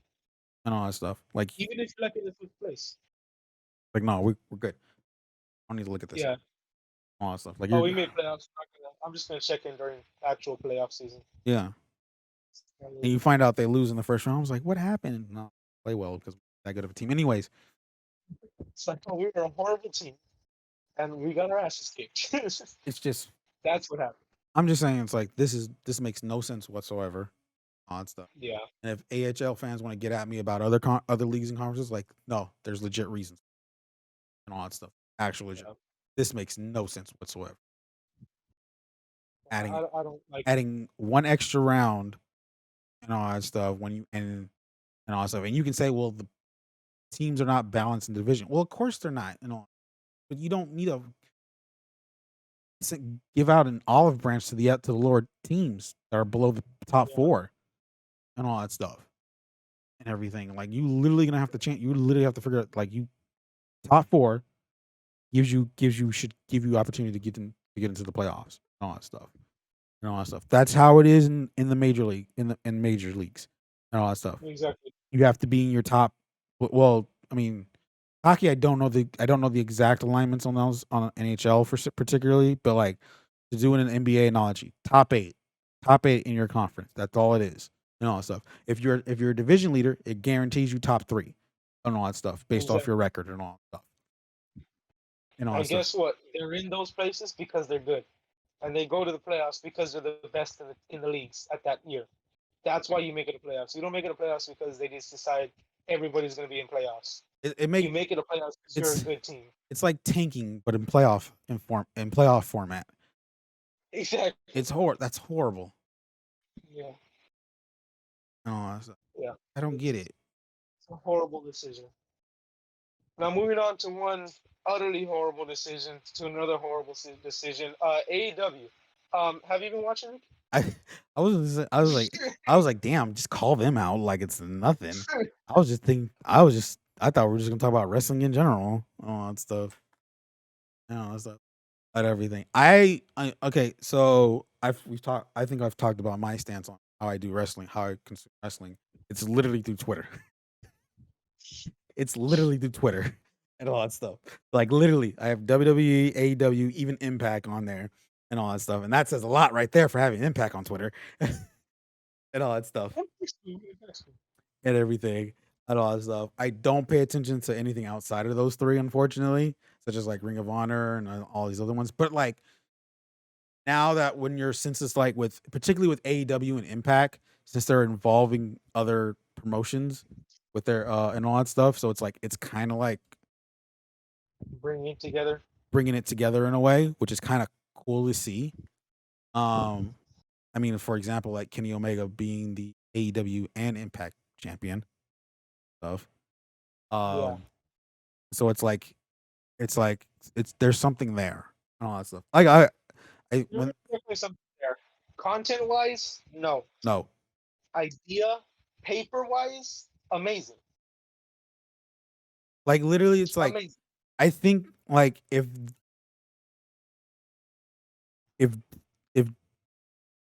and all that stuff. even if you're like in the fifth place. Like no, we're good. I don't need to look at this. Yeah. All that stuff. Like Oh, you're we made playoffs. I'm just gonna check in during actual playoff season. yeah, and you find out they lose in the first round. I was like, what happened? No, play well because that good of a team. Anyways, It's like, oh, we were a horrible team, and we got our asses kicked. it's just That's what happened. I'm just saying it's like this makes no sense whatsoever. All that stuff. Yeah. And if AHL fans want to get at me about other leagues and conferences, like no, there's legit reasons and all that stuff. Actual legit. Yeah. This makes no sense whatsoever. Adding I don't like. adding one extra round and all that stuff when you and all that stuff. And you can say, well, the teams are not balanced in division. Well, of course they're not. but you don't need to give out an olive branch to the lower teams that are below the top Yeah. 4 and all that stuff and everything. Like you literally gonna have to change. You literally have to figure out like you top 4 should give you opportunity to get into the playoffs and all that stuff and all that stuff. That's how it is in the major league in major leagues and all that stuff. Exactly. You have to be in your top. Well, I mean, hockey. I don't know the exact alignments on those on NHL particularly, but like to do it in NBA analogy, top 8 in your conference. That's all it is and all that stuff. If you're a division leader, it guarantees you top 3 and all that stuff based off Exactly. your record and all that stuff. And all that And stuff. guess what? They're in those places because they're good, and they go to the playoffs because they're the best in the leagues at that year. That's why you make it the playoffs. You don't make it the playoffs because they just decide everybody's going to be in playoffs. It You make make it a playoffs because you're a it's good team. it's like tanking, but in playoff format. Exactly. It's That's horrible. Yeah. No, Yeah. I don't get it. It's a horrible decision. Now moving on to one utterly horrible decision to another horrible decision. AEW. Have you been watching it? I was like, damn, just call them out like it's nothing. I thought we were just gonna talk about wrestling in general, all that stuff. That stuff, about everything. Okay, so I think I've talked about my stance on how I do wrestling, how I consume wrestling. It's literally through Twitter. It's literally through Twitter and all that stuff. Like literally, I have WWE, AEW, even Impact on there and all that stuff, and that says a lot right there for having Impact on Twitter and all that stuff and everything and all that stuff. I don't pay attention to anything outside of those 3, unfortunately, such as like Ring of Honor and all these other ones. But like now that since it's like particularly with AEW and Impact, since they're involving other promotions with their and all that stuff, so it's like it's kind of like bringing it together in a way, which is kind of cool to see. I mean, for example, like Kenny Omega being the AEW and Impact champion stuff. So it's like there's something there and all that stuff. Like There's definitely something there. Content wise, no. Idea, paper wise, amazing. Like literally, it's like amazing. I think like if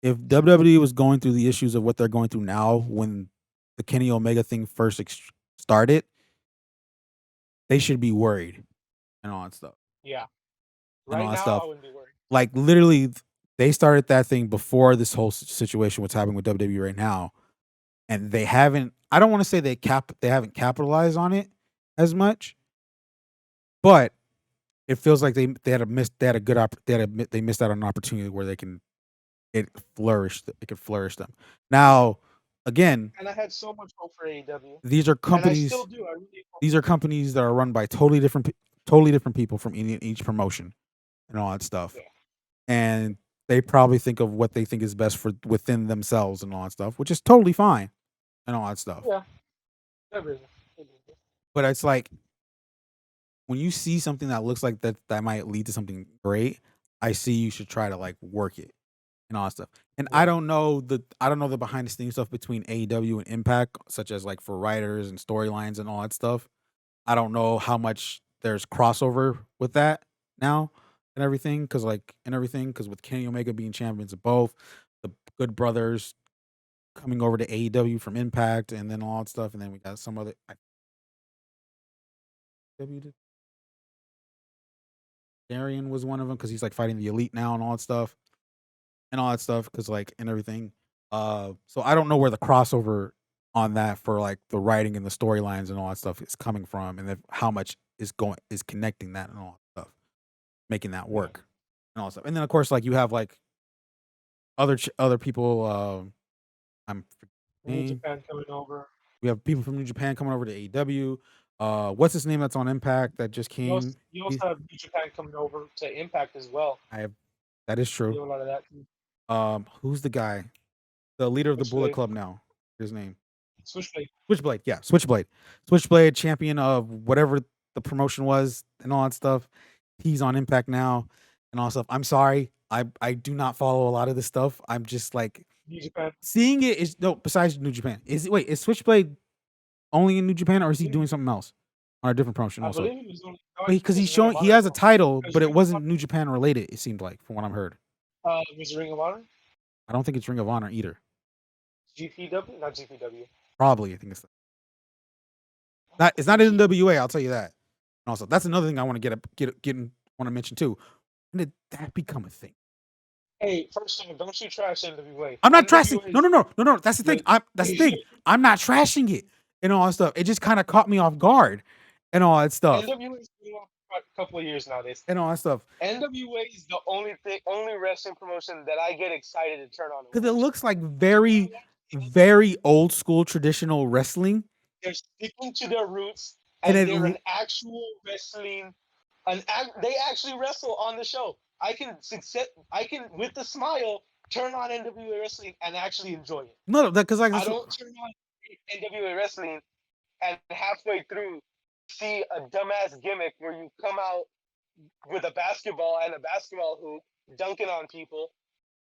WWE was going through the issues of what they're going through now when the Kenny Omega thing first started, they should be worried and all that stuff. Yeah. Right now, I wouldn't be worried. Like literally, they started that thing before this whole situation, what's happening with WWE right now, and they haven't. I don't want to say they haven't capitalized on it as much, but it feels like they missed out on an opportunity where it could flourish them. Now, again, and I had so much hope for AEW. These are companies. And I still do. These are companies that are run by totally different people from each promotion and all that stuff. Yeah. And they probably think of what they think is best for within themselves and all that stuff, which is totally fine and all that stuff. Yeah. But it's like when you see something that looks like that might lead to something great, I see you should try to like work it and all that stuff. And yeah. I don't know the behind the scenes stuff between AEW and Impact, such as like for writers and storylines and all that stuff. I don't know how much there's crossover with that now and everything, because with Kenny Omega being champions of both, the Good Brothers coming over to AEW from Impact, and then all that stuff, and then we got some other. Darian was one of them because he's like fighting the Elite now and all that stuff, because like and everything. So I don't know where the crossover on that for like the writing and the storylines and all that stuff is coming from, and then how much is connecting that and all that stuff, making that work and all that stuff. And then of course like you have like other people. New Japan coming over. We have people from New Japan coming over to AEW. What's his name that's on Impact that just came? You also have New Japan coming over to Impact as well. That is true. You do a lot of that. Who's the guy? The leader of the Bullet Club now. His name. Switchblade. Yeah, Switchblade. Switchblade, champion of whatever the promotion was and all that stuff. he's on Impact now and all stuff. I'm sorry, I do not follow a lot of this stuff. I'm just like New Japan. seeing it is no. Besides New Japan, is Switchblade only in New Japan, or is he doing something else on a different promotion I also? believe he was only no, I think Because he's it's Ring of showing he Honor has a now. title, Because but it Ring of wasn't New Japan related. It seemed like from what I've heard. Was Ring of Honor? I don't think it's Ring of Honor either. GPW, not GPW. Probably, I think it's not. It's not NWA. I'll tell you that. And also, that's another thing I want to want to mention too. When did that become a thing? Hey, first of all, don't you trash NWA. I'm not trashing. NWA No. That's the thing. That's the thing. I'm not trashing it and all that stuff. It just kind of caught me off guard and all that stuff. NWA's been on for a couple of years now. And all that stuff. NWA is the only wrestling promotion that I get excited to turn on. Because it looks like very, very old school traditional wrestling. They're sticking to their roots, and they're an actual wrestling. They actually wrestle on the show. I can with a smile turn on NWA wrestling and actually enjoy it. No, because like I don't turn on NWA wrestling and halfway through see a dumbass gimmick where you come out with a basketball and a basketball hoop, dunking on people,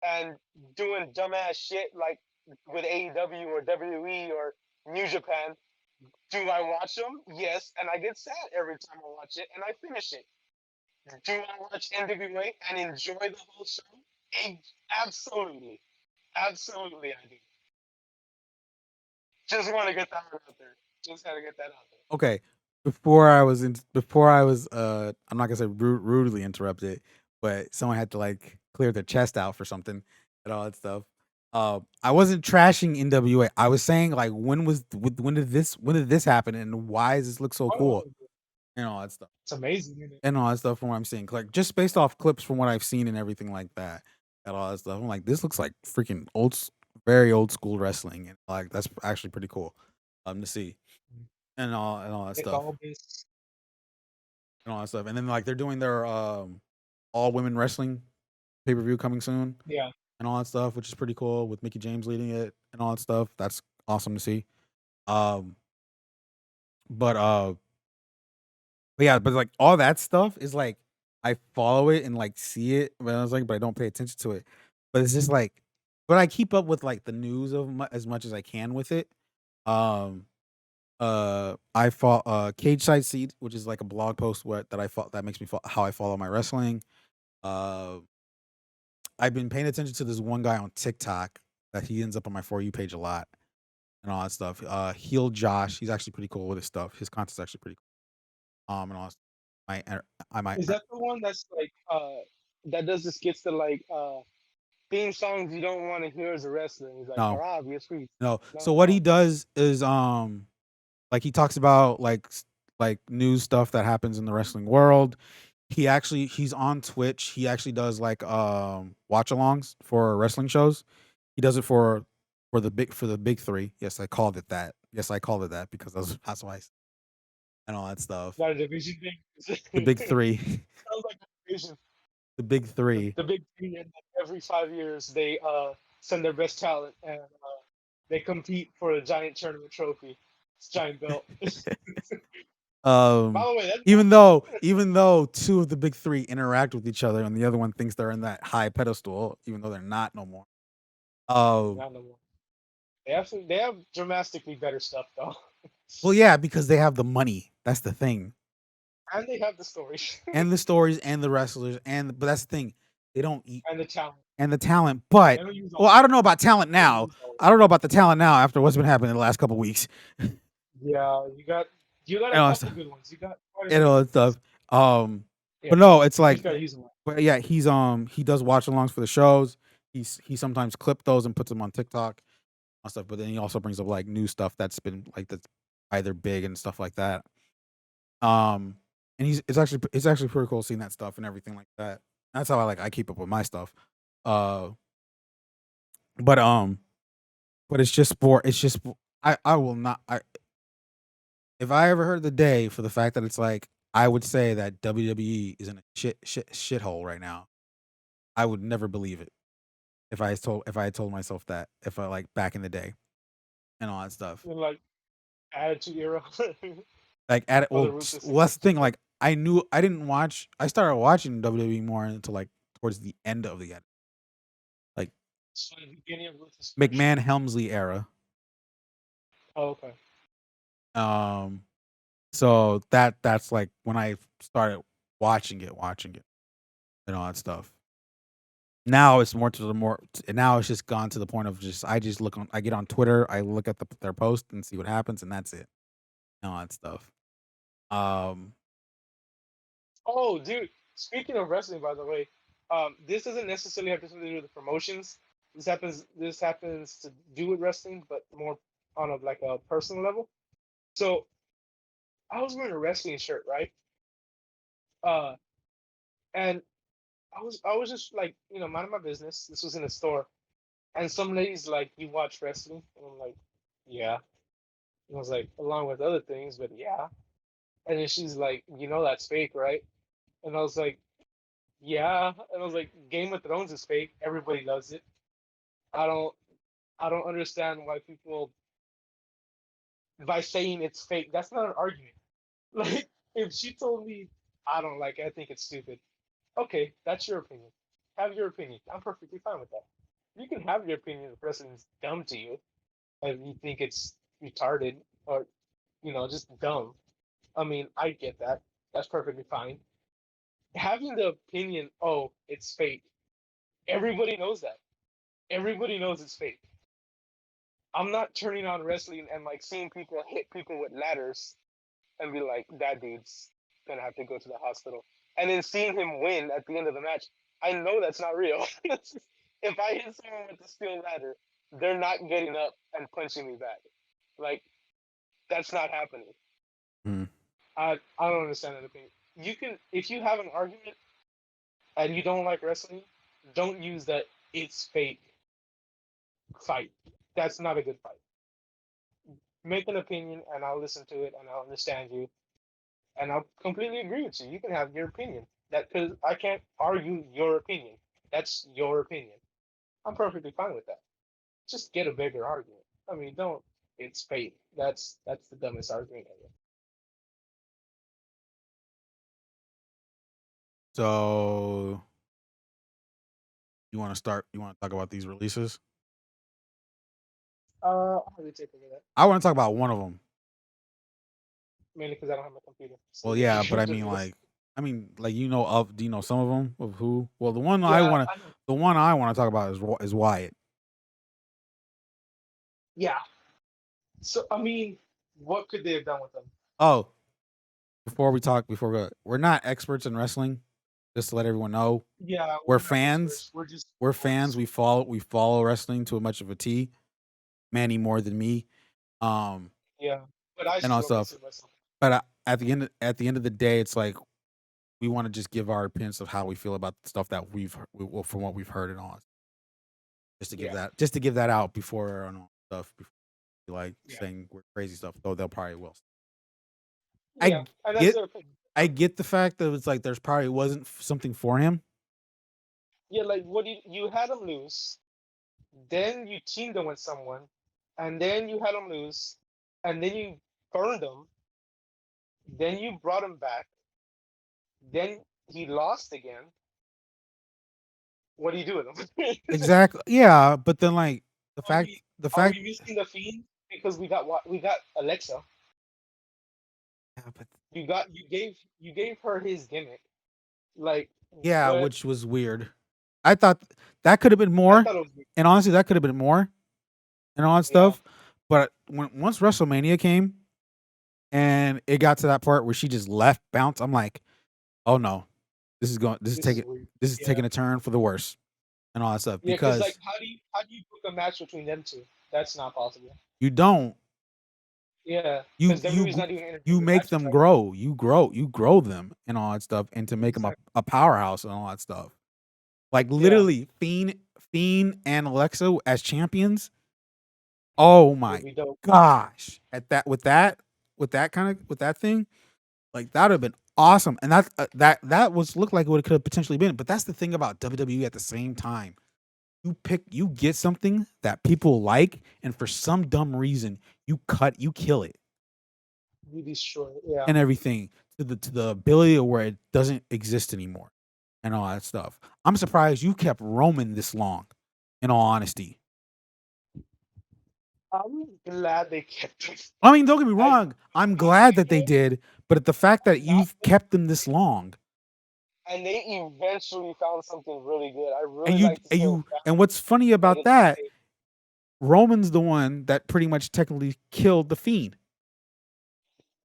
and doing dumbass shit like with AEW or WWE or New Japan. Do I watch them? Yes, and I get sad every time I watch it, and I finish it. Do I watch NWA and enjoy the whole show? Absolutely. Absolutely, I do. Just want to get that out there. Just had to get that out there. Okay. Before I was I'm not gonna say rudely interrupted, but someone had to like clear their chest out for something and all that stuff. I wasn't trashing NWA. I was saying like when did this happen and why does this look so cool and all that stuff. It's amazing, isn't it? And all that stuff from what I'm seeing, like just based off clips from what I've seen and everything like that, and all that stuff. I'm like, this looks like freaking very old school wrestling, and like that's actually pretty cool to see, and all that stuff, and all that stuff. And then like they're doing their all women wrestling pay-per-view coming soon. Yeah. And all that stuff, which is pretty cool with Mickie James leading it and all that stuff. That's awesome to see. But yeah, but like all that stuff is like I follow it and like see it, but I was like, but I don't pay attention to it. But it's just like, but I keep up with like the news of as much as I can with it. I follow Cage Side Seat, which is like a blog post that makes me how I follow my wrestling. I've been paying attention to this one guy on TikTok that he ends up on my For You page a lot and all that stuff. Heel Josh, he's actually pretty cool with his stuff. His content's actually pretty cool. And all I might. Is that the one that's like that does the skits that like theme songs you don't want to hear as a wrestler? He's like, No. for obvious reasons. No. So what he does is like he talks about like news stuff that happens in the wrestling world. He's on Twitch. He actually does like watch alongs for wrestling shows. He does it for the big three. Yes, I called it that. Yes, I called it that because that's why and all that stuff. Not a division thing. The big three. Sounds like a division. The big three. The big three, and every 5 years they send their best talent and they compete for a giant tournament trophy. It's a giant belt. By the way, even though two of the big three interact with each other and the other one thinks they're in that high pedestal, even though they're not no more. Not no more. They have dramatically better stuff though. Well, yeah, because they have the money. That's the thing. And they have the stories. And the stories and the wrestlers but that's the thing. They don't eat and the talent. And the talent, but I don't know about talent now. I don't know about the talent now after what's been happening in the last couple weeks. Yeah, you got a couple good ones. You got and all that stuff. But no, it's like, but yeah, he does watch alongs for the shows. He sometimes clip those and puts them on TikTok and stuff. But then he also brings up like new stuff that's been like that's either big and stuff like that. And it's actually pretty cool seeing that stuff and everything like that. That's how I keep up with my stuff. But it's just I will not if I ever heard the day for the fact that it's like I would say that WWE is in a shithole right now. I would never believe it if I had told myself that if I like back in the day and all that stuff. Like Attitude Era. Like well, that's the thing. Like I knew I didn't watch. I started watching WWE more until like towards the end of the like So in the beginning of Ruthless McMahon Aggression. Helmsley era. Oh, okay. So that's like when I started watching it and all that stuff. Now it's more to the more. Now it's just gone to the point of just I just look on. I get on Twitter. I look at their post and see what happens, and that's it. And all that stuff. Um. Oh, dude. Speaking of wrestling, by the way, this doesn't necessarily have to do with the promotions. This happens to do with wrestling, but more on like a personal level. So I was wearing a wrestling shirt, right? Uh, and I was just like, minding my business. This was in a store, and some lady's like, "You watch wrestling?" And I'm like, "Yeah." And I was like, "Along with other things, but yeah." And then she's like, "That's fake, right?" And I was like, "Yeah." And I was like, "Game of Thrones is fake. Everybody loves it. I don't I don't understand why people by saying it's fake. That's not an argument. Like if she told me I don't like it, I think it's stupid. Okay, that's your opinion. Have your opinion. I'm perfectly fine with that. You can have your opinion if wrestling's dumb to you, and you think it's retarded or just dumb. I mean, I get that. That's perfectly fine. Having the opinion, oh, it's fake. Everybody knows that. Everybody knows it's fake. I'm not turning on wrestling and like seeing people hit people with ladders and be like, that dude's gonna have to go to the hospital. And then seeing him win at the end of the match, I know that's not real. If I hit someone with a steel ladder, they're not getting up and punching me back. Like that's not happening. Hmm. I don't understand that opinion. You can if you have an argument and you don't like wrestling, don't use that it's fake fight. That's not a good fight. Make an opinion and I'll listen to it and I'll understand you and I'll completely agree with you. You can have your opinion. That because I can't argue your opinion. That's your opinion. I'm perfectly fine with that. Just get a bigger argument. I mean, don't. It's fake. That's the dumbest argument ever. So you want to start? You want to talk about these releases? I'll really take a look at that. I want to talk about one of them. Mainly because I don't have my computer. So Well, you yeah, but can just listen. like do you know some of them of who? Well, Yeah, I know. the one I want to talk about is Wyatt. Yeah. So I mean, what could they have done with them? Oh, we're not experts in wrestling. Just to let everyone know, Yeah, we're we're not fans. experts. We're just We're fans. fans. We follow wrestling to a much of a T. Manny more than me. Um, Yeah, but I and all still stuff. consider myself. But at the end of the day, it's like we want to just give our opinions of how we feel about the stuff that from what we've heard and all. Yeah, Just to give that out before and all stuff before like yeah, saying we're crazy stuff. Though they'll probably will. yeah, I and that's get their opinion. I get the fact that it's like there's probably wasn't something for him. Yeah, like what you had them lose, then you teamed them with someone, and then you had them lose, and then you burned them, then you brought him back, then he lost again. What do you do with him? Exactly. Yeah, but then like are we the are fact we missing the fiend because we got Alexa? yeah, but You gave her his gimmick. Like yeah, what? which was weird. I thought that could have been I more. thought it was weird. And honestly, that could have been more and all that Yeah, stuff. But once WrestleMania came and it got to that part where she just left bounce, I'm like, oh no, this is weird. this is Yeah, taking a turn for the worse and all that stuff yeah, because like because how do you book a match between them two? That's not possible. you don't Yeah, you because you WWE's gr- not even you entertaining make matches them right now. grow, you grow them and all that stuff, and to make them Exactly. a powerhouse and all that stuff. Like Yeah, literally, Fiend and Alexa as champions. Oh it would my be dope. gosh! At that with that thing, like that would have been awesome. And that was looked like what it could have potentially been. But that's the thing about WWE at the same time. You get something that people like, and for some dumb reason, you kill it. really short. Yeah. and everything to the ability of where it doesn't exist anymore and all that stuff. I'm surprised you kept Roman this long, in all honesty. I'm glad they kept him. I mean, don't get me I wrong. I'm not glad like that they him. did, but the fact that Not you've kept them this long, and they eventually found something really good. I and really like to see him and what's funny back about in that, the Roman's the one that pretty much technically killed the Fiend.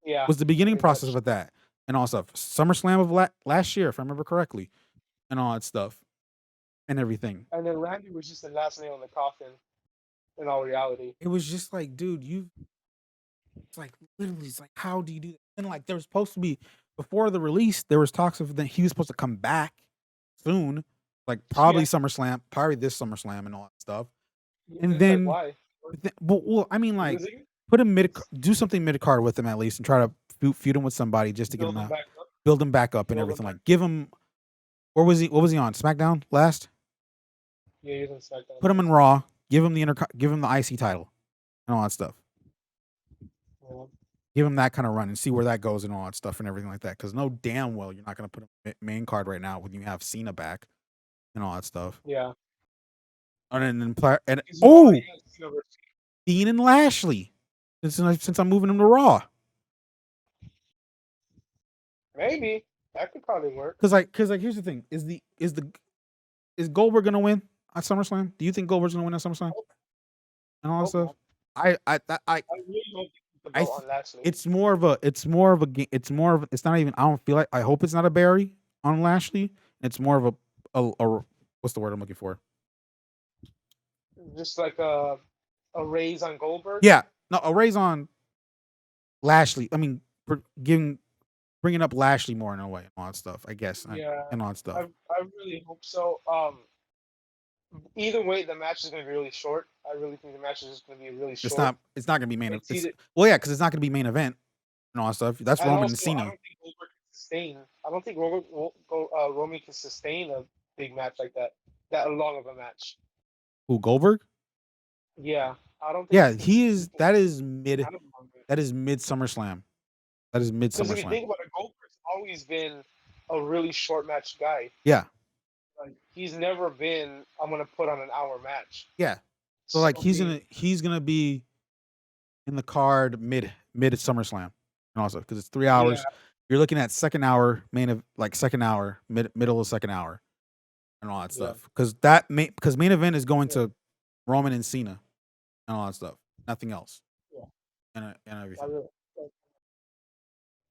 Yeah, Was the beginning pretty process much. of that and all stuff. SummerSlam of last year, if I remember correctly, and all that stuff and everything. And then Randy was just the last nail in the coffin in all reality. It was just like, dude, it's like literally, it's like, how do you do that? And like, there was supposed to be before the release, there was talks of that he was supposed to come back soon, like probably Yeah. SummerSlam, probably this SummerSlam and all that stuff. And It's like then, why? well, I mean, like, Losing? put him do something mid card with him at least, and try to feud him with somebody just to get Build him him out, back up. build him back up and Build him everything. back. Like, give him. Where was he? What was he on? SmackDown last? Yeah, he's on SmackDown. Put him in Raw. Give him give him the IC title and all that stuff. Yeah. Give him that kind of run and see where that goes and all that stuff and everything like that. Because no damn well you're not going to put a main card right now when you have Cena back and all that stuff. Yeah. And then Dean and Lashley. Since I'm moving him to Raw. Maybe that could probably work. Because here's the thing: is Goldberg gonna win at SummerSlam? Do you think Goldberg's gonna win at SummerSlam and all that stuff? I really don't think the belt on Lashley. It's not even. I don't feel like. I hope it's not a Barry on Lashley. It's more of a what's the word I'm looking for? Just like a raise on Goldberg. Yeah, no, a raise on Lashley. I mean, bringing up Lashley more in a way and all that stuff. I guess. Yeah. And all that stuff. I really hope so. Either way, the match is going to be really short. I really think the match is just going to be really short. It's not going to be main event. Well, yeah, because it's not going to be main event and all that stuff. That's and Roman also, and Cena. I don't think Goldberg can sustain. I don't think Roman can sustain a big match like that. That long of a match. Who, Goldberg? Yeah, I don't think. Yeah, he is. That is mid. That is mid SummerSlam. That is mid SummerSlam. Because if you think about it, Goldberg's always been a really short match guy. Yeah. Like, he's never been. I'm gonna put on an hour match. Yeah. So like he's gonna be in the card mid SummerSlam and also because it's 3 hours. Yeah. You're looking at second hour second hour middle of second hour and all that stuff because main event is going to Roman and Cena and all that stuff. Nothing else. Yeah. And everything.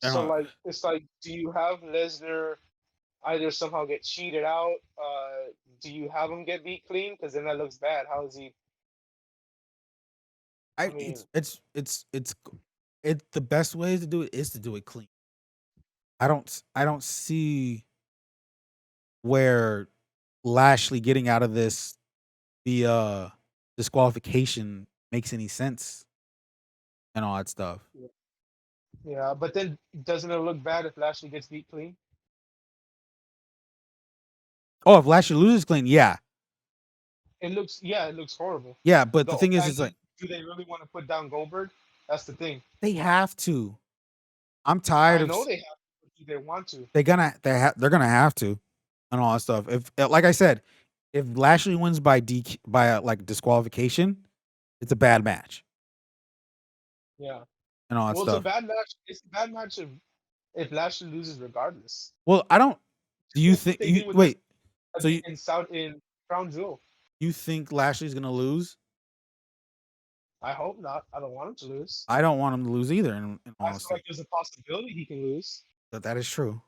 So like it's like, do you have Lesnar either somehow get cheated out? Do you have him get beat clean? Because then that looks bad. How is he? I mean, it's the best way to do it is to do it clean. I don't see where Lashley getting out of this the disqualification makes any sense and all that stuff. Yeah, but then doesn't it look bad if Lashley gets beat clean? Oh, if Lashley loses clean, yeah. It looks horrible. Yeah, but the thing is, it's like, do they really want to put down Goldberg? That's the thing. They have to. I'm tired of. I know they have to. They want to. They're gonna have to, and all that stuff. If like I said, if Lashley wins by disqualification, it's a bad match. Yeah. And all that stuff. It's a bad match. It's a bad match if Lashley loses regardless. Well, I don't. Do you think? Wait. So in Crown Jewel. You think Lashley's gonna lose? I hope not. I don't want him to lose. I don't want him to lose either. In I feel like there's a possibility he can lose. That is true.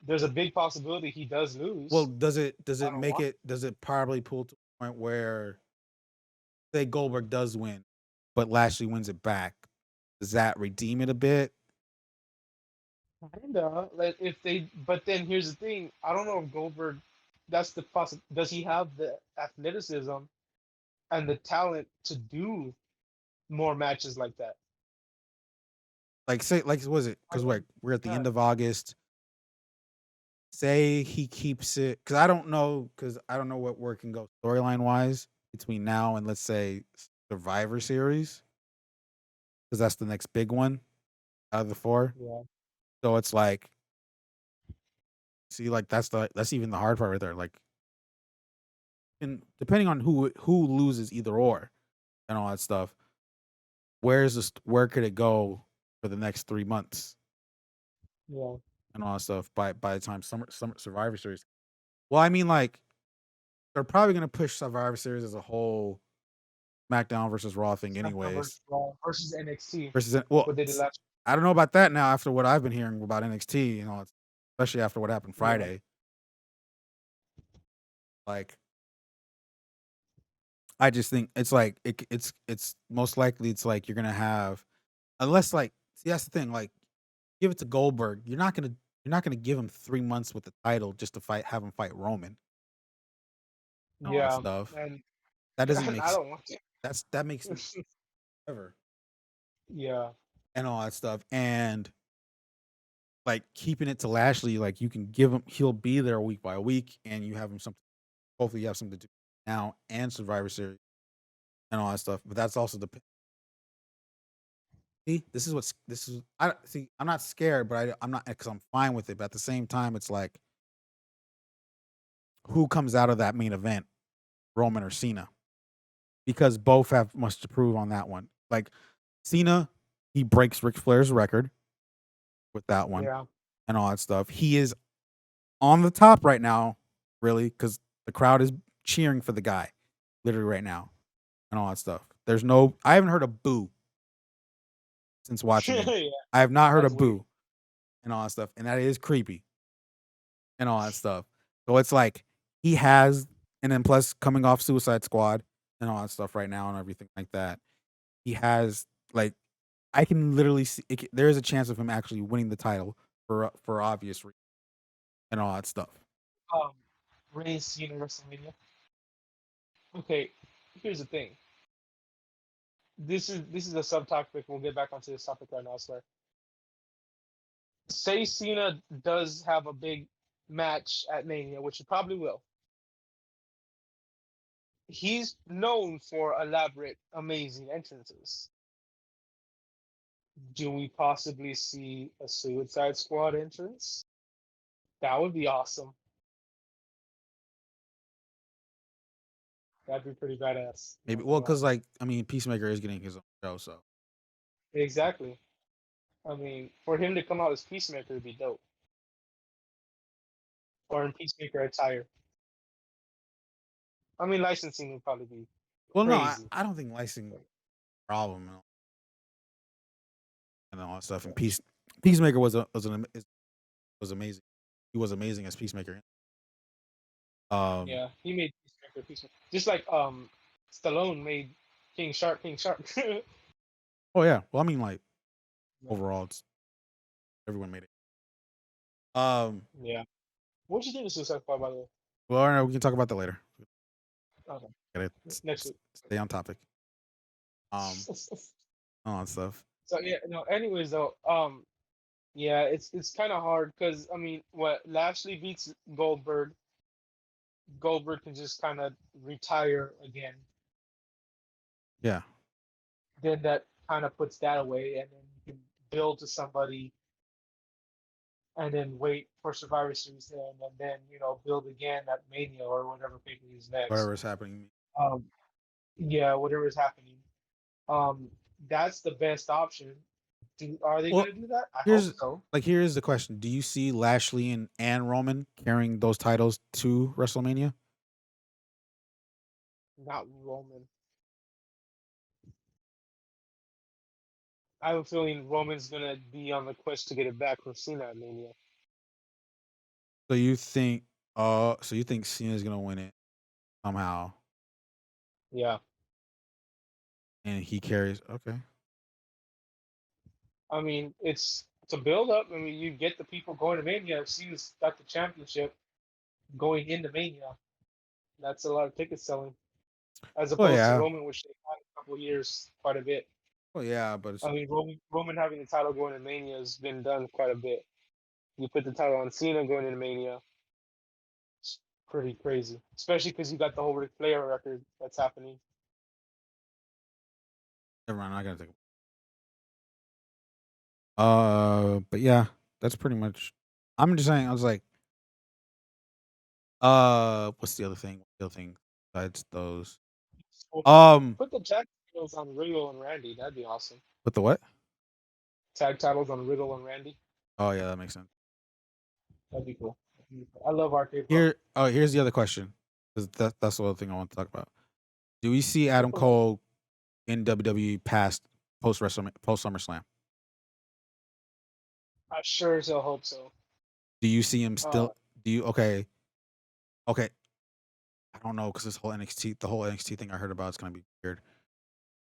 There's a big possibility he does lose. Well, does it probably pull to a point where, say, Goldberg does win, but Lashley wins it back? Does that redeem it a bit? Kinda. But then here's the thing. I don't know if Goldberg. That's the does he have the athleticism and the talent to do more matches like that? Like was it? Because we're at the end of August. Say he keeps it, because I don't know where it can go storyline wise between now and let's say Survivor Series, because that's the next big one. out of the 4. Yeah. So it's like, see, like that's even the hard part right there. Like, and depending on who loses either or and all that stuff, where could it go for the next 3 months Yeah. and all that stuff by the time summer Survivor Series. Well, I mean, like they're probably gonna push Survivor Series as a whole SmackDown versus Raw thing, SmackDown anyways. versus Raw versus NXT. Versus well, What they did last. I don't know about that now after what I've been hearing about NXT, especially after what happened Yeah. Friday. Like, I just think it's like it's most likely it's like you're gonna have unless like see that's the thing like give it to Goldberg. You're not gonna give him 3 months with the title just to have him fight Roman and all that Yeah. stuff. And That doesn't I make don't want to. that makes no ever Yeah. and all that stuff. And like keeping it to Lashley, like you can give him he'll be there week by week and you have him something hopefully you have something to do now and Survivor Series and all that stuff. But that's also the see, this is I see. I'm not scared, but I'm not because I'm fine with it. But at the same time, it's like who comes out of that main event, Roman or Cena, because both have much to prove on that one. Like Cena, he breaks Ric Flair's record with that one Yeah. and all that stuff. He is on the top right now, really, because the crowd is cheering for the guy, literally right now, and all that stuff. I haven't heard a boo since watching it. Yeah. I have not heard a That's weird. boo and all that stuff, and that is creepy and all that stuff. So it's like he has, and then plus coming off Suicide Squad and all that stuff right now and everything like that, he has like I can literally see there is a chance of him actually winning the title for obvious reasons and all that stuff. Um, Reigns Cena WrestleMania. Okay, here's the thing. This is a subtopic. We'll get back onto this topic right now. So, say Cena does have a big match at Mania, which he probably will. He's known for elaborate, amazing entrances. Do we possibly see a Suicide Squad entrance? That would be awesome. That'd be pretty badass. Maybe Not gonna well, lie. because like I mean, Peacemaker is getting his own show, so Exactly. I mean, for him to come out as Peacemaker would be dope. Or in Peacemaker attire. I mean, licensing would probably be well, no, crazy. I don't think licensing problem and all that stuff. And Yeah. Peacemaker was amazing. He was amazing as Peacemaker. Um, Yeah, he made Peacemaker. Just like Stallone made King Shark King Shark. oh yeah, well I mean like overall, everyone made it. Yeah. What do you think of Suicide Squad, by the way? Well, all right, we can talk about that later. Okay. Gotta Next week. stay on topic. All that stuff. So yeah, no. Anyways, though, yeah, it's kind of hard because I mean, what Lashley beats Goldberg, Goldberg can just kind of retire again. Yeah, Then that kind of puts that away, and then you can build to somebody, and then wait for Survivor Series, and then build again at Mania or whatever pay per view is next. whatever is happening. Um, yeah, whatever is happening. Um, that's the best option. Are they Well, going to do that? I hope so. here's the question: do you see Lashley and Roman carrying those titles to WrestleMania? Not Roman. I have a feeling Roman's gonna be on the quest to get it back from Cena at Mania. So you think, Cena's gonna win it somehow, Yeah. and he carries? Okay, I mean, it's a build up. I mean, you get the people going to Mania. Cena's got the championship going into Mania. That's a lot of ticket selling, as well opposed to yeah, Roman, which they had a couple of years, quite a bit. well yeah, but I mean, Roman having the title going to Mania has been done quite a bit. You put the title on Cena going into Mania, it's pretty crazy, especially because you got the whole Ric Flair record that's happening. never mind. I'm not gonna think. But yeah, that's pretty much. I'm just saying. I was like, what's the other thing? What's the other thing besides those? So Um, put the tag titles on Riddle and Randy. That'd be awesome. with the what? Tag titles on Riddle and Randy. Oh yeah, that makes sense. That'd be cool. I love arcade pro. Here's the other question. 'Cause that's the other thing I want to talk about. Do we see Adam Go ahead. Cole in WWE past post SummerSlam? I sure as hell hope so. Do you see him Uh, still? Do you okay? I don't know because the whole NXT thing I heard about is gonna be weird.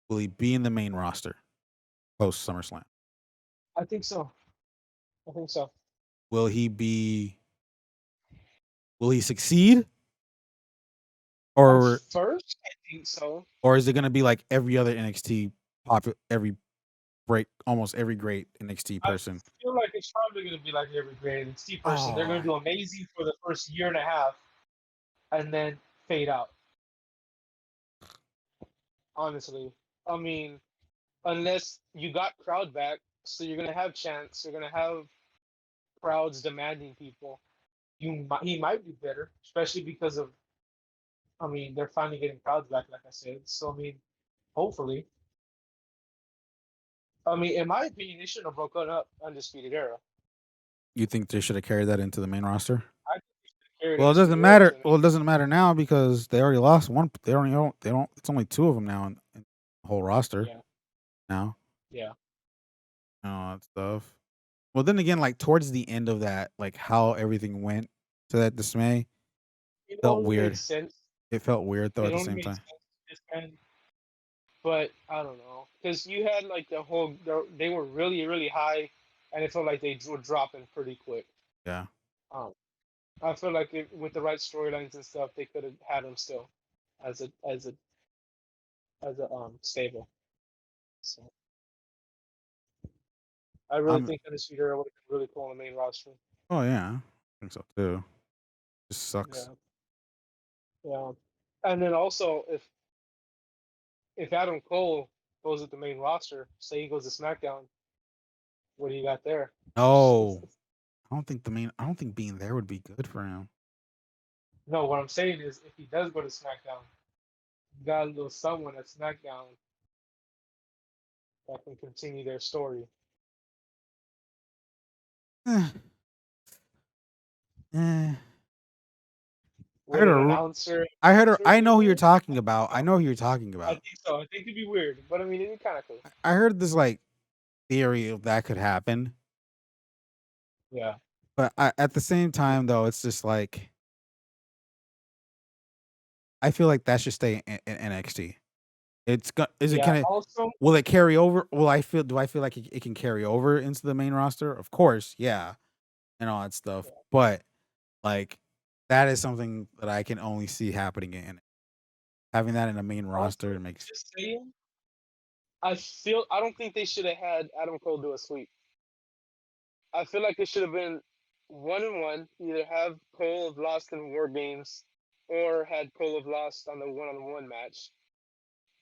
Will he be in the main roster post SummerSlam? I think so. I think so. Will he be? Will he succeed, At or first, I think so. is it gonna be like every other NXT almost every great NXT I person? feel like it's probably going to be like every great NXT person. They're going Oh, to do amazing for the first year and a half, and then fade out. Honestly, I mean, unless you got crowd back, so you're going to have chants. You're going to have crowds demanding people. He might be better, especially because of. I mean, they're finally getting crowds back, like I said. So I mean, hopefully. I mean, in my opinion, they shouldn't have broken up Undisputed Era. you think they should have carried that into the main roster? I think they should have carried Well, it doesn't Undisputed Era to matter. the Well, main. it doesn't matter now because they already lost one. They only don't. They don't. It's only two of them now in the whole roster Yeah, now. yeah. And all that stuff. Well, then again, like towards the end of that, like how everything went to that dismay It felt only made weird. sense. It felt weird though It at the only same made time. sense this time, but I don't know because you had like they were really really high, and it felt like they were dropping pretty quick. Yeah. Um, I feel like with the right storylines and stuff, they could have had them still as a stable. So I really I'm. think Undisputed Era would have been really cool on the main roster. Oh yeah, I think so too. Just sucks. Yeah, yeah. And then also if Adam Cole goes with the main roster, say he goes to SmackDown, what do you got there? No, I don't think the main. I don't think being there would be good for him. No, what I'm saying is if he does go to SmackDown, you got a little someone at SmackDown that can continue their story. Eh, eh. I With heard an a. announcer, I heard. announcer I be know who you're weird? talking I think about. I so. know who you're talking I about. think so. I think it'd be weird, but I mean, it'd be kind of cool. I heard this like theory of that could happen, Yeah. but at the same time though, it's just like I feel like that should stay in NXT. Is it Yeah. kind of Also, will it carry over? Do I feel like it can carry over into the main roster? Of course, yeah, and all that stuff. yeah. But like that is something that I can only see happening in having that in the main Also, roster makes just saying, I don't think they should have had Adam Cole do a sweep. I feel like it should have been 1-1. Either have Cole have lost in War Games, or had Cole have lost on the one-on-one match,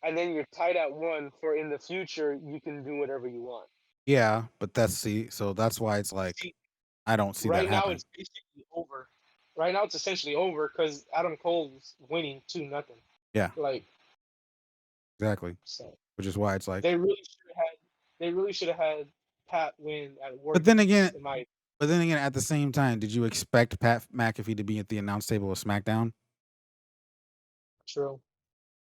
and then you're tied at one. For in the future, you can do whatever you want. yeah, but so that's why it's like See, I don't see that right now happening. it's basically over. Right now it's essentially over because Adam Cole's winning 2-0. Yeah, Like exactly. so, Which is why it's like they really should have had. They really should have had Pat win at War but then again Games. In my at the same time, did you expect Pat McAfee to be at the announce table of SmackDown true.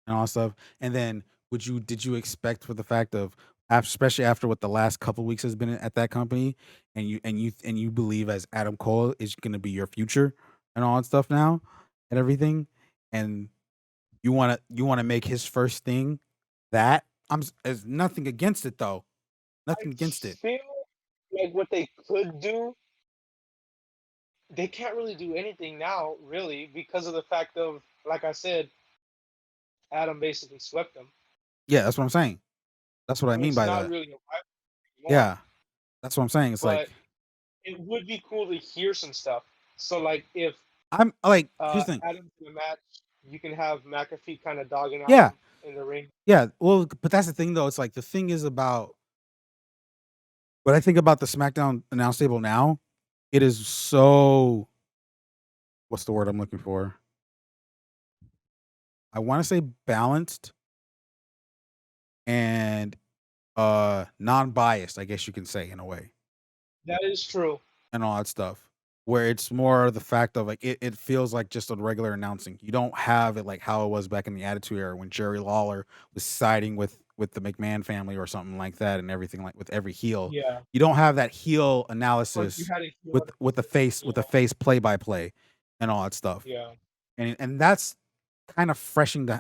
and all that stuff? And then did you expect for the fact of especially after what the last couple weeks has been at that company and you believe as Adam Cole is going to be your future and all that stuff now and everything and you want to make his first thing that there's nothing against it though. I Nothing against it. feel like what they could do, they can't really do anything now, really, because of the fact of, like I said, Adam basically swept them. Yeah, that's what I'm saying. That's what I So mean it's by not that. really a rivalry anymore. Yeah, that's what I'm saying. It's like But it would be cool to hear some stuff. So, like, if I'm like here's the thing. Adam's in the match, you can have McAfee kind of dogging on Yeah, him in the ring. yeah. Well, but that's the thing though. It's like the thing is about But I think about the SmackDown announce table now, it is so what's the word I'm looking for? I wanna say balanced and, non-biased, I guess you can say in a way, That is true. and all that stuff, where it's more the fact of, like, it feels like just a regular announcing. You don't have it like how it was back in the Attitude Era when Jerry Lawler was siding with the McMahon family or something like that and everything like with every heel. Yeah, You don't have that heel but you analysis had a heel. with the face Yeah, play by play and all that stuff. yeah, And that's kind of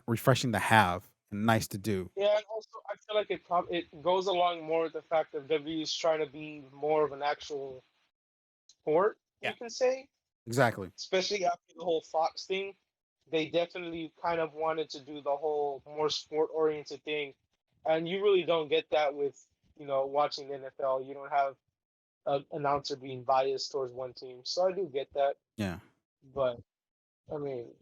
refreshing to have and nice to do. yeah. And also, I feel like it goes along more with the fact that WWE is trying to be more of an actual sport, Yeah. you can say, Exactly. especially after the whole Fox thing. They definitely kind of wanted to do the whole more sport oriented thing, and you really don't get that with watching the NFL. You don't have an announcer being biased towards one team, so I do get that. Yeah. But I mean,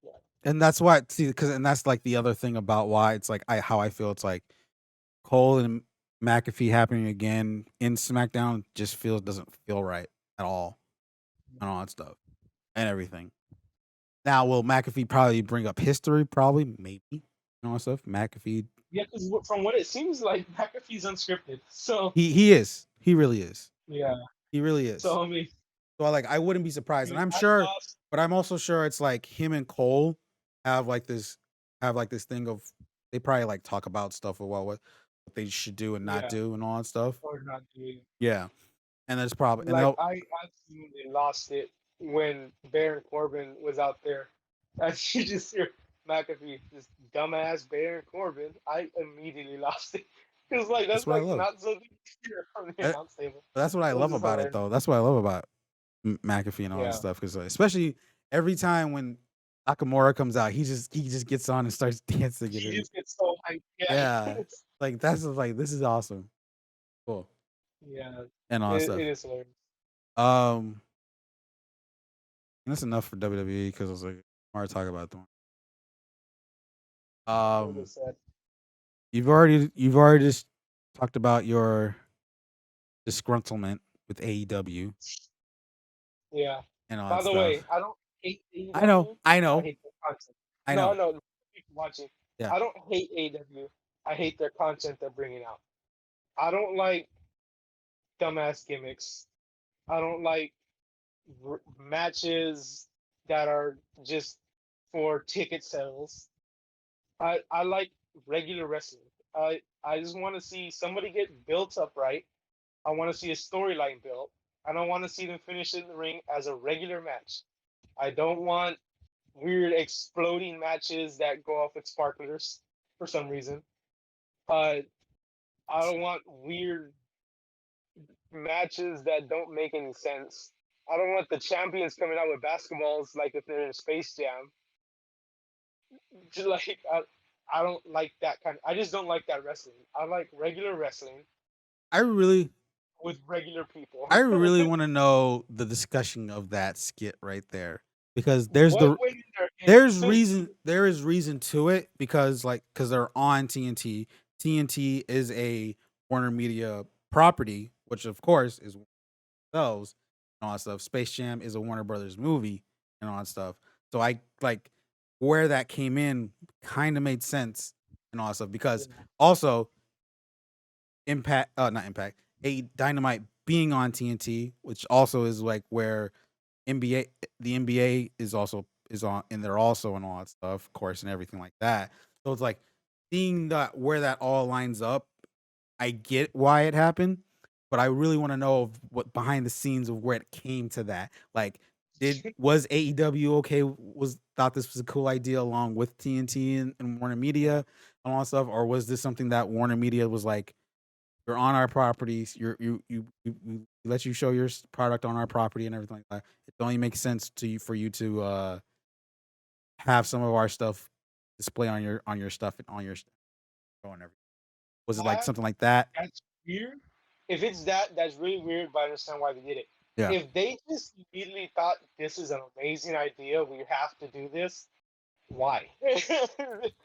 yeah, And that's why see because and that's like the other thing about why it's like how I feel it's like Cole and McAfee happening again in SmackDown just doesn't feel right at all and all that stuff and everything. Now, will McAfee probably bring up history? Probably, maybe, and all that stuff. McAfee, yeah, because from what it seems like, McAfee's unscripted. So he is, he really is, yeah, he really is. so I mean, So I wouldn't be surprised, and I'm I sure, lost. but I'm also sure it's like him and Cole have like this thing of they probably like talk about stuff of what they should do and not Yeah, do and all that stuff. or not doing. Yeah, and there's probably and Like they'll I absolutely lost it when Baron Corbin was out there. As you just hear McAfee, this dumbass Baron Corbin, I immediately lost it. Cause like that's that's what I like love. not something you hear from the Eh, announce table. That's what I It was love just about it, hilarious. though. That's what I love about McAfee and all that Yeah, stuff, because especially every time when Nakamura comes out, he just gets on and starts dancing he and just gets so hyped. Yeah, yeah, like that's just like this is awesome, cool, yeah, and all that it stuff. is hilarious. Um, and that's enough for WWE because I was like, I want to talk about them. Like I Um, said, you've already just talked about your disgruntlement with AEW yeah. and all By that the way, stuff. I don't hate I know, AEW. I I know, hate their content. I No, know. no, people watching. Yeah, I don't hate AEW. I hate their content they're bringing out. I don't like dumbass gimmicks. I don't like matches that are just for ticket sales. I like regular wrestling. I just want to see somebody get built up right. I want to see a storyline built. I don't want to see them finish in the ring as a regular match. I don't want weird exploding matches that go off with sparklers for some reason. Uh, I don't want weird matches that don't make any sense. I don't want the champions coming out with basketballs like if they're in Space Jam. Just like I don't like that kind. I just don't like that wrestling. I like regular wrestling I really with regular people. I really want to know the discussion of that skit right there because What went in their head? there is reason to it because because they're on TNT. TNT is a Warner Media property, which of course is themselves and all that stuff. Space Jam is a Warner Brothers movie and all that stuff. So I like where that came in kind of made sense and all that stuff because also Impact, not Impact, a Dynamite being on TNT, which also is like where NBA, the NBA is on, and they're also and all that stuff, of course, and everything like that. So it's like seeing that where that all lines up. I get why it happened, but I really want to know of what behind the scenes of where it came to that. Like, was AEW okay? Was thought this was a cool idea along with TNT and Warner Media and all that stuff, or was this something that Warner Media was like? You're on our properties. We let you show your product on our property and everything like that. It only makes sense to you for you to have some of our stuff display on your stuff and on your stuff and everything. Was it like That something like that? that's weird. If it's that, that's really weird. But I understand why they did it. Yeah. If they just immediately thought this is an amazing idea, we have to do this. Why?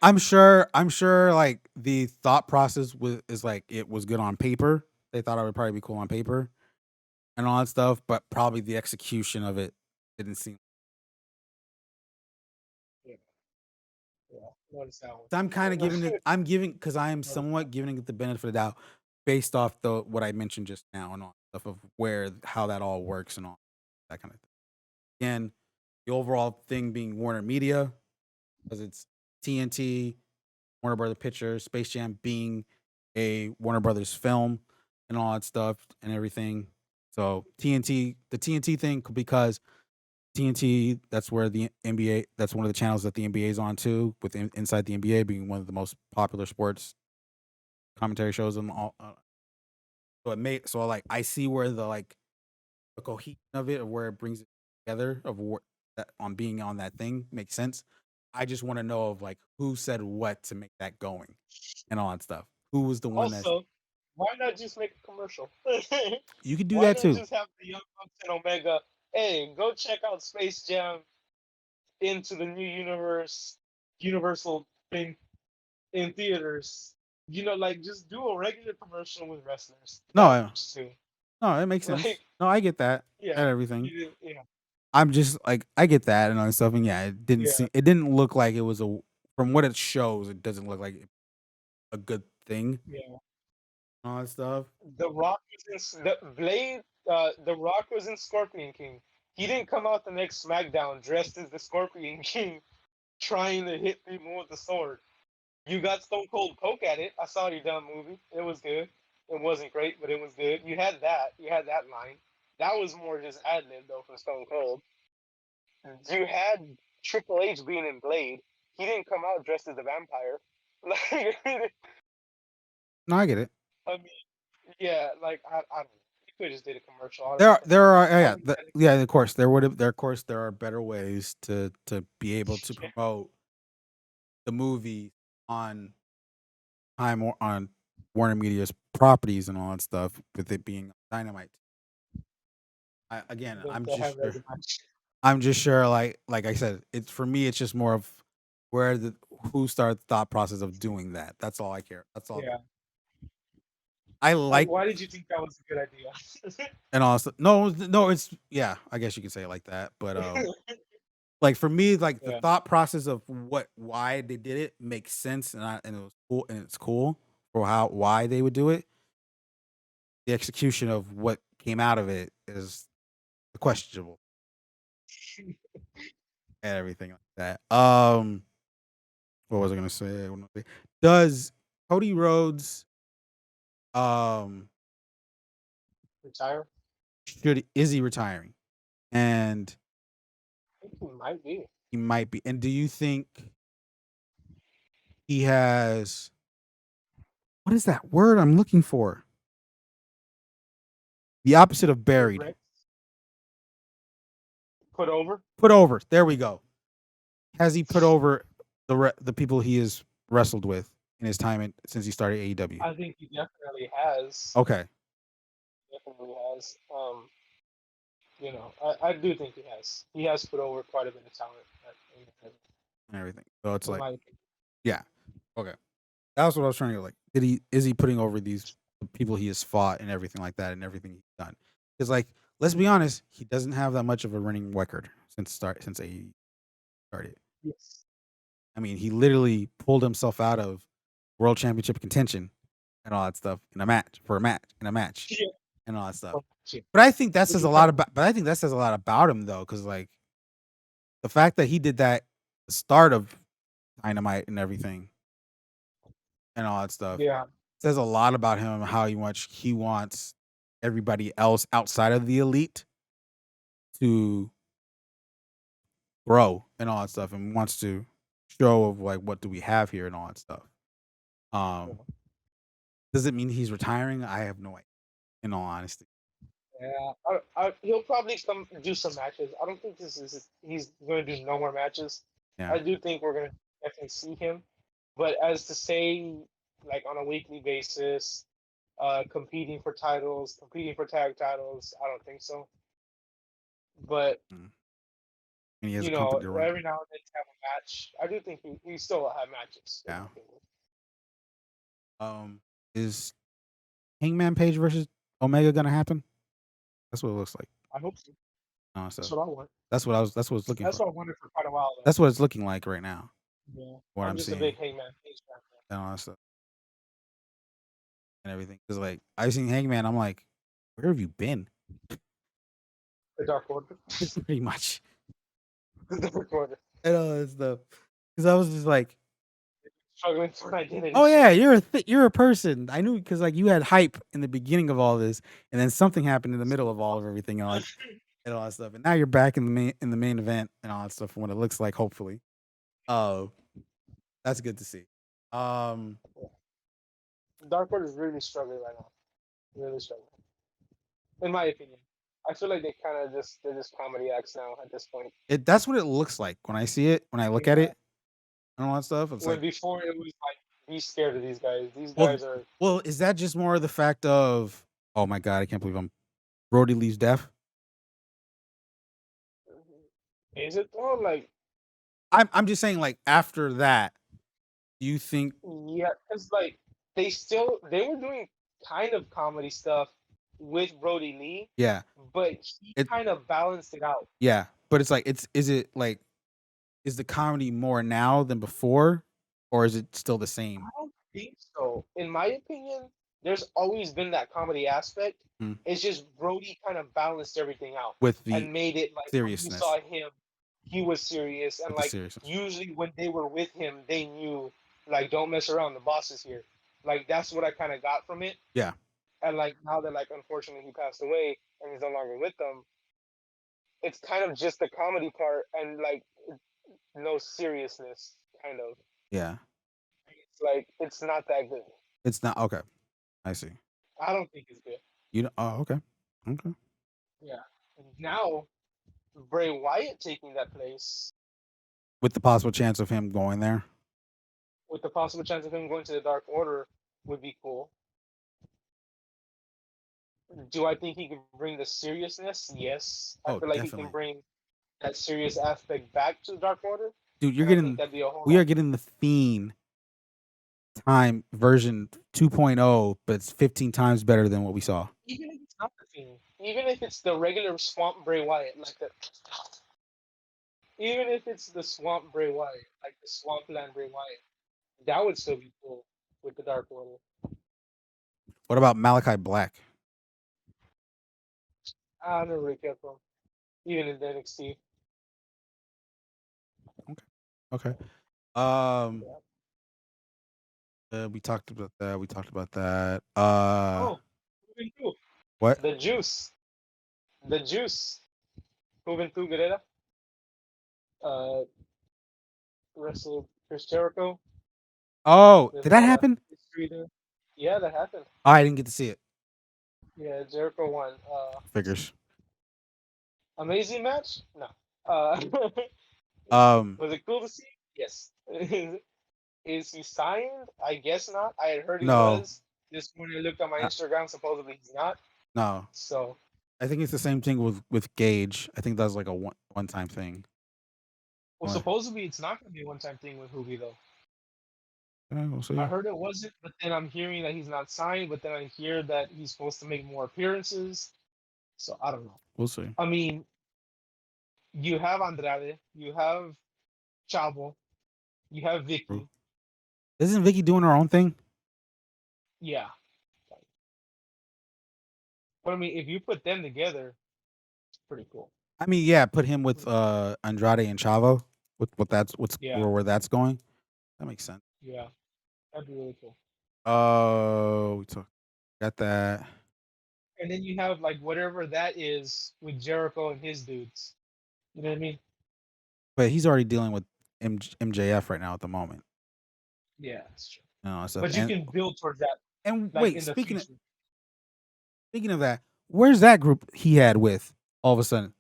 I'm sure like the thought process is like it was good on paper They thought it would probably be cool on paper and all that stuff, but probably the execution of it didn't seem. Yeah, yeah. Notice that one. So I'm kind of giving it. I'm giving because I am Notice somewhat giving it the benefit of the doubt based off the what I mentioned just now and all stuff of where how that all works and all that kind of thing. Again, the overall thing being Warner Media because it's TNT, Warner Brother Pictures, Space Jam being a Warner Brothers film and all that stuff and everything. So TNT, the TNT thing because TNT, that's where the NBA, that's one of the channels that the NBA is on too, with Inside the NBA being one of the most popular sports commentary shows on all. So it made so like I see where the cohesion of it, of where it brings it together, of what that on being on that thing makes sense. I just want to know of like who said what to make that going and all that stuff. Who was the one that's also, why not just make a commercial? you could do Why that not too. just have the Young Bucks and Omega? Hey, go check out Space Jam into the new universe, Universal thing in theaters. Like just do a regular commercial with wrestlers. No, That works too. no, it makes sense. Like, No, I get that yeah, and everything. yeah, I'm just like I get that and all that stuff, and yeah, yeah, it didn't look like it was a from what it shows, it doesn't look like a good thing yeah. and all that stuff. The Rock was in the Blade. The Rock was in Scorpion King. He didn't come out the next SmackDown dressed as the Scorpion King, trying to hit people with the sword. You got Stone Cold poke at it. I saw you done movie. It was good. It wasn't great, but it was good. You had that. You had that line. That was more just ad lib though from Stone Cold. You had Triple H being in Blade. He didn't come out dressed as a vampire. Like, No, I get it. I mean, yeah, like I don't know. You could have just did a commercial, honestly. There are All you had yeah, of course there would have there of course there are better ways to be able to yeah, promote the movie on time or on Warner Media's properties and all that stuff with it being Dynamite. Again, to have that as a match. I'm just sure like I said, it's for me it's just more of where the who started the thought process of doing that. That's all I care. That's all. Yeah. I Like, like why did you think that was a good idea? and also no, it's yeah, I guess you could say it like that, but like for me, like the Yeah. thought process of why they did it makes sense, and it was cool, and it's cool for how why they would do it. The execution of what came out of it is questionable and everything like that. What was I gonna say? Does Cody Rhodes um Retire? should is he retiring? And I think he might be. he might be. And do you think he has what is that word I'm looking for? The opposite of buried. Regrets? Put over? Put over. There we go. Has he put over the people he has wrestled with in his time since he started AEW? I think he definitely has. Okay, Definitely has. I do think he has. He has put over quite a bit of talent. and everything. So it's In like, my opinion. yeah, okay. That's what I was trying to like. Is he putting over these people he has fought and everything like that and everything he's done? Because like, let's be honest, he doesn't have that much of a running record since AEW started. Yes. I mean, he literally pulled himself out of world championship contention and all that stuff in a match Yeah. and all that stuff. Oh, shit. But I think that Which says a is lot about. But I think that says a lot about him though, because like the fact that he did that, the start of Dynamite and everything and all that stuff yeah. says a lot about him and how much he wants everybody else outside of the elite to grow and all that stuff, and wants to show of like what do we have here and all that stuff. Um, does it mean he's retiring? I have no idea. In all honesty, Yeah. He'll probably come do some matches. I don't think he's going to do no more matches. yeah. I do think we're going to definitely see him. But as to say, like on a weekly basis, competing for titles, competing for tag titles, I don't think so. But Mm. And he has a company to run. every now and then to have a match, I do think he still will have matches. Yeah. Is Hangman Page versus Omega gonna happen? That's what it looks like. I hope so. So That's what I want. that's what it's looking That's for. what I wanted for quite a while, though. That's what it's looking like right now. Yeah. What I'm I'm just a seeing big Hangman Page fan. and all that stuff and everything. Because like I seen Hangman, I'm like, where have you been? The Dark Order. Pretty much. The Dark Order. And all that stuff. Because I was just like, Struggling for identity. oh yeah, you're a person. I knew because like you had hype in the beginning of all this, and then something happened in the middle of all of everything, and like and all that stuff. And now you're back in the main event and all that stuff. And what it looks like, hopefully. Oh, that's good to see. Dark Order is really struggling right now. Really struggling. In my opinion. I feel like they're just comedy acts now at this point. That's what it looks like when I see it, when I look at Yeah. it, and all that stuff. It's When like, before it was like, be scared of these guys. These well, guys are. well, is that just more of the fact of, oh my god, I can't believe Brody leaves deaf. Is it though? Like, I'm just saying, like after that, do you think? yeah, because like they were doing kind of comedy stuff with Brody Lee, Yeah, but he it kind of balanced it out. yeah, but it's like is it like is the comedy more now than before, or is it still the same? I don't think so. In my opinion, there's always been that comedy aspect. Mm. It's just Brody kind of balanced everything out With the and made it like when you seriousness, saw him, he was serious, and with the like seriousness. usually when they were with him, they knew like don't mess around, the boss is here. Like that's what I kind of got from it. Yeah, And like now that like unfortunately he passed away and he's no longer with them, it's kind of just the comedy part and like no seriousness, kind of. yeah. It's like it's not that good. It's not okay. I see. I don't think it's good. You know? Oh, okay, okay. Yeah. Now Bray Wyatt taking that place With the possible chance of him going there. with the possible chance of him going to the Dark Order would be cool. Do I think he can bring the seriousness? Yes. I Oh, feel like he definitely, can bring that serious aspect back to the Dark Order. dude. You're And I think getting that'd be a whole we lot. are getting the Fiend time version 2.0, but it's 15 times better than what we saw. Even if it's not the Fiend, even if it's the regular Swamp Bray Wyatt, like the, even if it's the Swamp Bray Wyatt, like the Swampland Bray Wyatt, that would still be cool with the Dark Order. What about Malachi Black? I never really cared for him, even in the NXT. Okay. We talked about that. We talked about that. Oh, Juventud. What? The Juice. The Juice. Juventud Guerrera. Wrestled Chris Jericho. Oh, There's did a that lot of happen? history there. Yeah, that happened. Oh, I didn't get to see it. Yeah, Jericho won. Figures. Amazing match? No. Was it cool to see? Yes. Is he signed? I guess not. I had heard he No. was. This morning I looked on my Uh, Instagram. Supposedly he's not. No. So I think it's the same thing with Gage. I think that's like a one time thing. well, What? supposedly it's not going to be a one-time thing with Hoovy though. We'll see. I heard it wasn't, but then I'm hearing that he's not signed. But then I hear that he's supposed to make more appearances. So I don't know. We'll see. I mean, you have Andrade, you have Chavo, you have Vicky. Isn't Vicky doing her own thing? Yeah. But I mean, if you put them together, it's pretty cool. I mean, yeah, put him with Andrade and Chavo. With Yeah. where that's going. That makes sense. Yeah. That'd be really cool. Oh, got that. And then you have like whatever that is with Jericho and his dudes. You know what I mean? But he's already dealing with MJF right now at the moment. Yeah, that's true. So, But you can build towards that. And Like wait, in the speaking future. of that, where's that group he had with all of a sudden?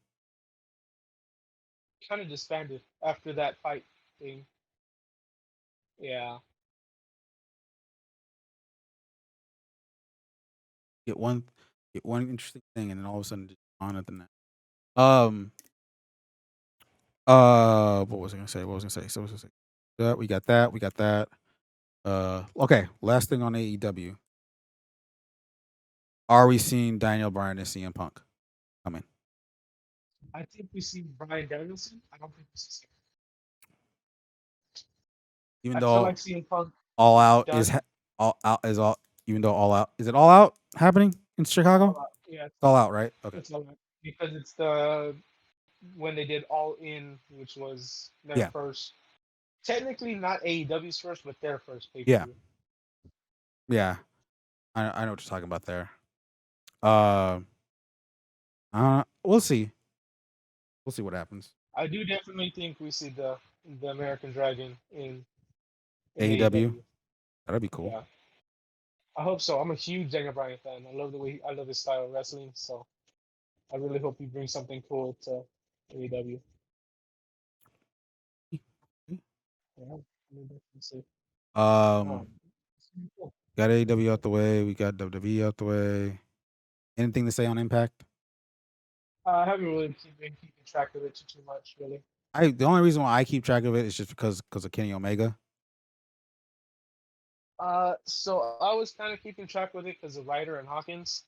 Kind of disbanded after that fight thing. Yeah. Get one interesting thing, and then all of a sudden just on at the next. What was I gonna say? So what was I gonna say? That we got that. We got that. Okay. Last thing on AEW. Are we seeing Daniel Bryan and CM Punk coming? I think we see Brian Danielson. I don't think we see. Even I feel though like CM Punk All Out is done. all out is all. Even though All Out is it All Out happening in Chicago? Yeah, It's All Out, right? Okay. it's all right because it's the when they did All In, which was their Yeah. first, technically not AEW's first, but their first pay per Yeah. view. Yeah. I know what you're talking about there. Uh, we'll see. We'll see what happens. I do definitely think we see the American Dragon in AEW, AEW. that'd be cool. Yeah, I hope so. I'm a huge Daniel Bryan fan. I love his style of wrestling. So I really hope he brings something cool to AEW. Yeah, let me definitely see. Um, Cool. got AEW out the way. We got WWE out the way. Anything to say on Impact? I haven't really been keeping track of it too much, really. The only reason why I keep track of it is just because of Kenny Omega. So I was kind of keeping track with it because of Ryder and Hawkins.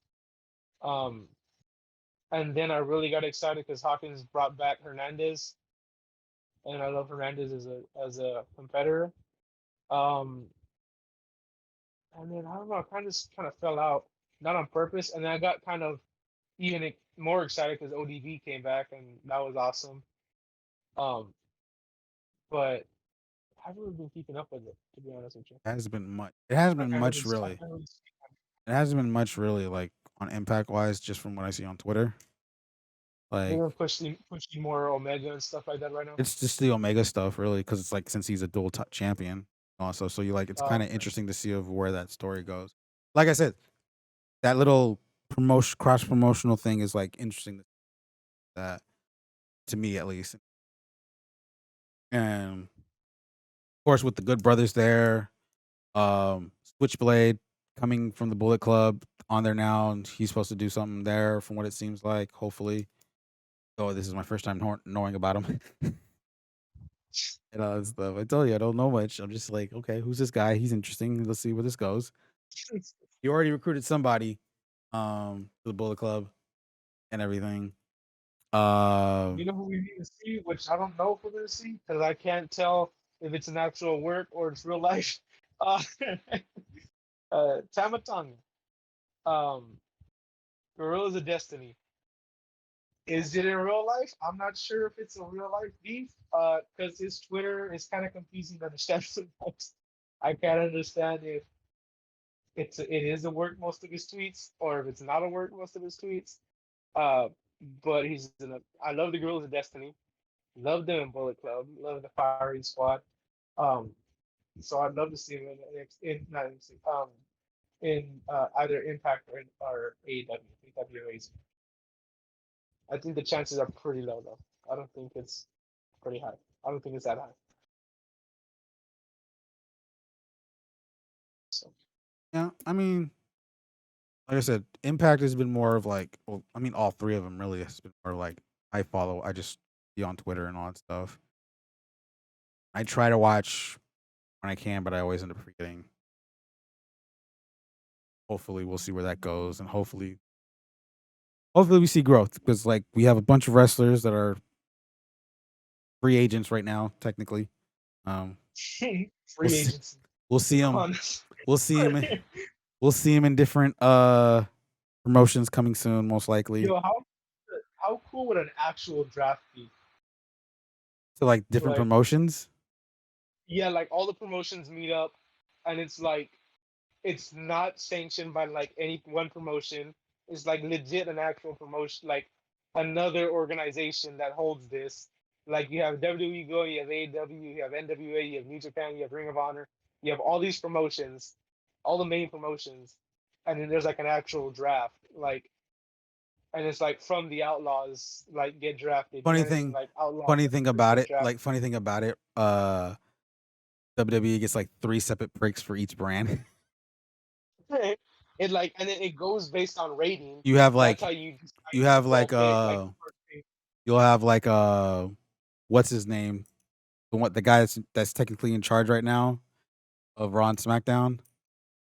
Um, and then I really got excited because Hawkins brought back Hernandez, and I love Hernandez as a competitor. Um, and then I don't know, I kind of fell out, not on purpose. And then I got kind of even more excited because ODB came back, and that was awesome. Um, but I haven't really been keeping up with it, to be honest with you. It hasn't been much. It hasn't I been can't really, much I really. can't really. It hasn't been much really like on Impact wise, just from what I see on Twitter. They're Like gonna pushing more Omega and stuff like that right now. it's just the Omega stuff really, because it's like since he's a dual champion also, so you like it's kind of Okay. interesting to see of where that story goes. Like I said, that little cross promotional thing is like interesting that to me at least. And of course with the Good Brothers there, Switchblade coming from the Bullet Club on there now, and he's supposed to do something there from what it seems like, hopefully. Oh, this is my first time knowing about him. And all that stuff. I tell you, I don't know much. I'm just like, okay, who's this guy? He's interesting. Let's see where this goes. He already recruited somebody to the Bullet Club and everything. You know who we need to see, which I don't know if we're gonna see because I can't tell if it's an actual work or it's real life. Uh, Tamatanga, um, Gorillas of Destiny. Is it in real life? I'm not sure if it's a real life beef. Because his Twitter is kind of confusing to understand sometimes. I can't understand if it is a work most of his tweets or if it's not a work most of his tweets. Uh, but I love the Gorillas of Destiny. Love them in Bullet Club. Love the Firing Squad. Um, so I'd love to see him in not in, in either Impact or AEW. AEW. I think the chances are pretty low though. I don't think it's pretty high. I don't think it's that high. So yeah, I mean, like I said, Impact has been more of like, well, I mean, all three of them really has been more like I just be on Twitter and all that stuff. I try to watch when I can, but I always end up forgetting. Hopefully, we'll see where that goes, and hopefully we see growth because like we have a bunch of wrestlers that are free agents right now, technically. We'll free see, agency. we'll see them. Honestly. We'll see him. We'll see him in different promotions coming soon, most likely. Yo, how cool would an actual draft be? So like different Like, promotions. yeah, like all the promotions meet up, and it's like it's not sanctioned by like any one promotion. It's like legit an actual promotion, like another organization that holds this. Like you have WWE Go, you have AEW, you have NWA, you have New Japan, you have Ring of Honor, you have all these promotions, all the main promotions, and then there's like an actual draft, like, and it's like from the Outlaws like get drafted. You know Funny what I mean? thing, Like Outlaw funny thing members about get it, drafted. like funny thing about it, WWE gets like 3 separate breaks for each brand. It like and then it goes based on rating. You have That's like how you decide you have who like will pick like the first pick. you'll have like what's his name? The guy that's technically in charge right now of Raw and SmackDown.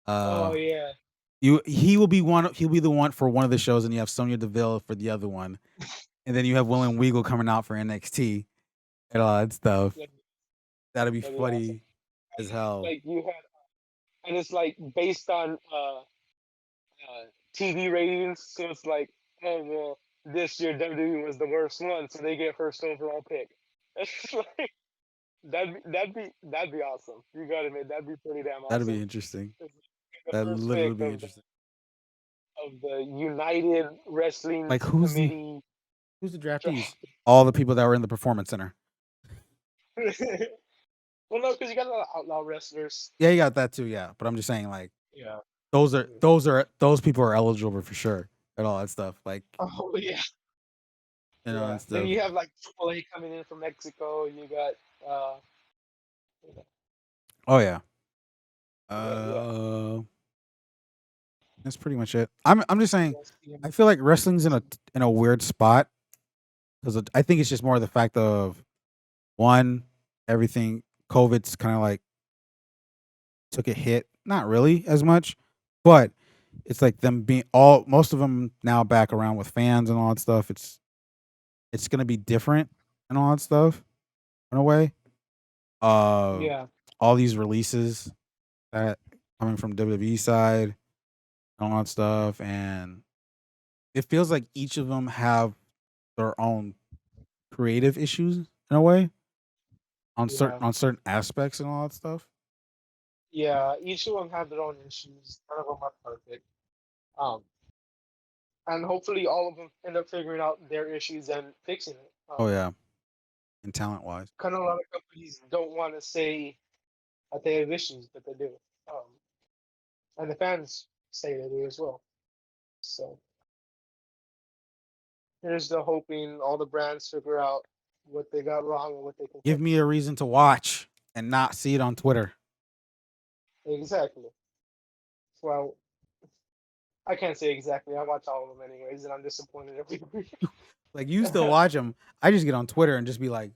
Uh Oh yeah. he will be one. He'll be the one for one of the shows, and you have Sonya Deville for the other one, and then you have Will and Weagle coming out for NXT and all that stuff. That'd That'd be be awesome. funny as hell. Like you had, and it's like based on TV ratings. So it's like, oh well, this year WWE was the worst one, so they get first overall pick. It's like that'd be awesome. You gotta admit that'd be pretty damn That'd be awesome. interesting. It's the That'd first literally pick be interesting. of the United Wrestling Like Committee. who's the draftees? All the people that were in the Performance Center. Well, no, because you got a lot of outlaw wrestlers. Yeah, you got that too. Yeah, but I'm just saying, like, Yeah. those people are eligible for sure and all that stuff. Like, Oh yeah. you know, Yeah. and Then stuff. you have like AAA coming in from Mexico. You got Oh yeah. yeah. That's pretty much it. I'm just saying. Yeah. I feel like wrestling's in a weird spot because I think it's just more the fact of one, everything COVID's kind of like took a hit. Not really as much, but it's like them being most of them now back around with fans and all that stuff. It's gonna be different and all that stuff in a way. Yeah. All these releases that coming from WWE side and all that stuff, and it feels like each of them have their own creative issues in a way on certain aspects and all that stuff. Yeah. Each of them have their own issues. None of them are perfect. Um, and hopefully all of them end up figuring out their issues and fixing it. Oh yeah, and talent wise. Kind of a lot of companies don't want to say that they have issues, but they do. Um, and the fans say they do as well. So here's the hoping all the brands figure out what they got wrong and what they can Give fix. me a reason to watch and not see it on Twitter. Exactly. Well, I can't say exactly. I watch all of them anyways, and I'm disappointed every week. Like you still watch them. I just get on Twitter and just be like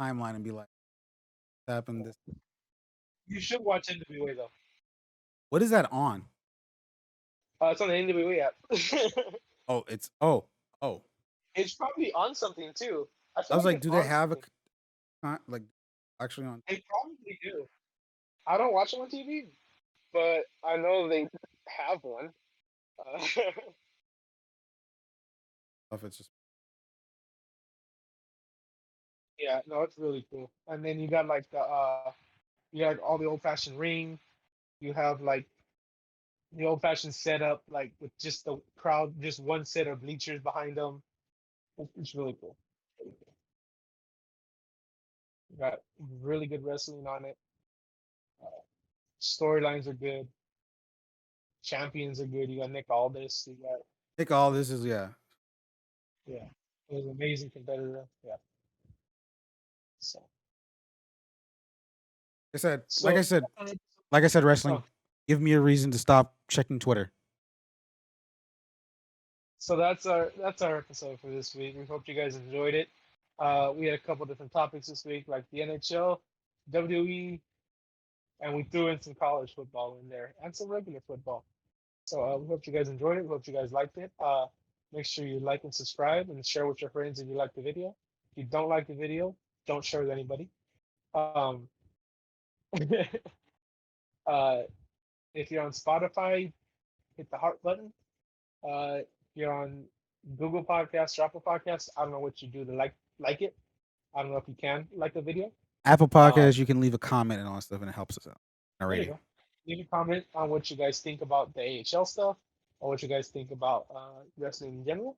timeline and be like, what happened this. You should watch NWA though. What is that on? It's on the NWA app. Oh, oh. It's probably on something too. I I feel was like like, it's do they on have something. like actually on? They probably do. I don't watch them on TV, but I know they have one. Stuff? It's just Yeah, no, it's really cool. And then you got like you got all the old fashioned ring. You have like the old fashioned setup, like with just the crowd, just one set of bleachers behind them. It's really cool. You got really good wrestling on it. Uh, Storylines are good. Champions are good. You got Nick Aldis. You got think all this is yeah. yeah, it was an amazing competitor. Yeah. So I said, so like I said, wrestling. oh, Give me a reason to stop checking Twitter. so that's our episode for this week. We hope you guys enjoyed it. We had a couple different topics this week, like the NHL, WWE, and we threw in some college football in there and some regular football. So we hope you guys enjoyed it. We hope you guys liked it. Make sure you like and subscribe and share with your friends if you like the video. If you don't like the video, don't share with anybody. Um, uh, if you're on Spotify, hit the heart button. If you're on Google Podcasts or Apple Podcasts, I don't know what you do to like it. I don't know if you can like the video. Apple Podcast, you can leave a comment and all that stuff, and it helps us out. There you go. Leave a comment on what you guys think about the AHL stuff or what you guys think about wrestling in general.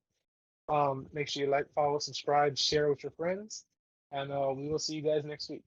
Make sure you like, follow, subscribe, share with your friends, and we will see you guys next week.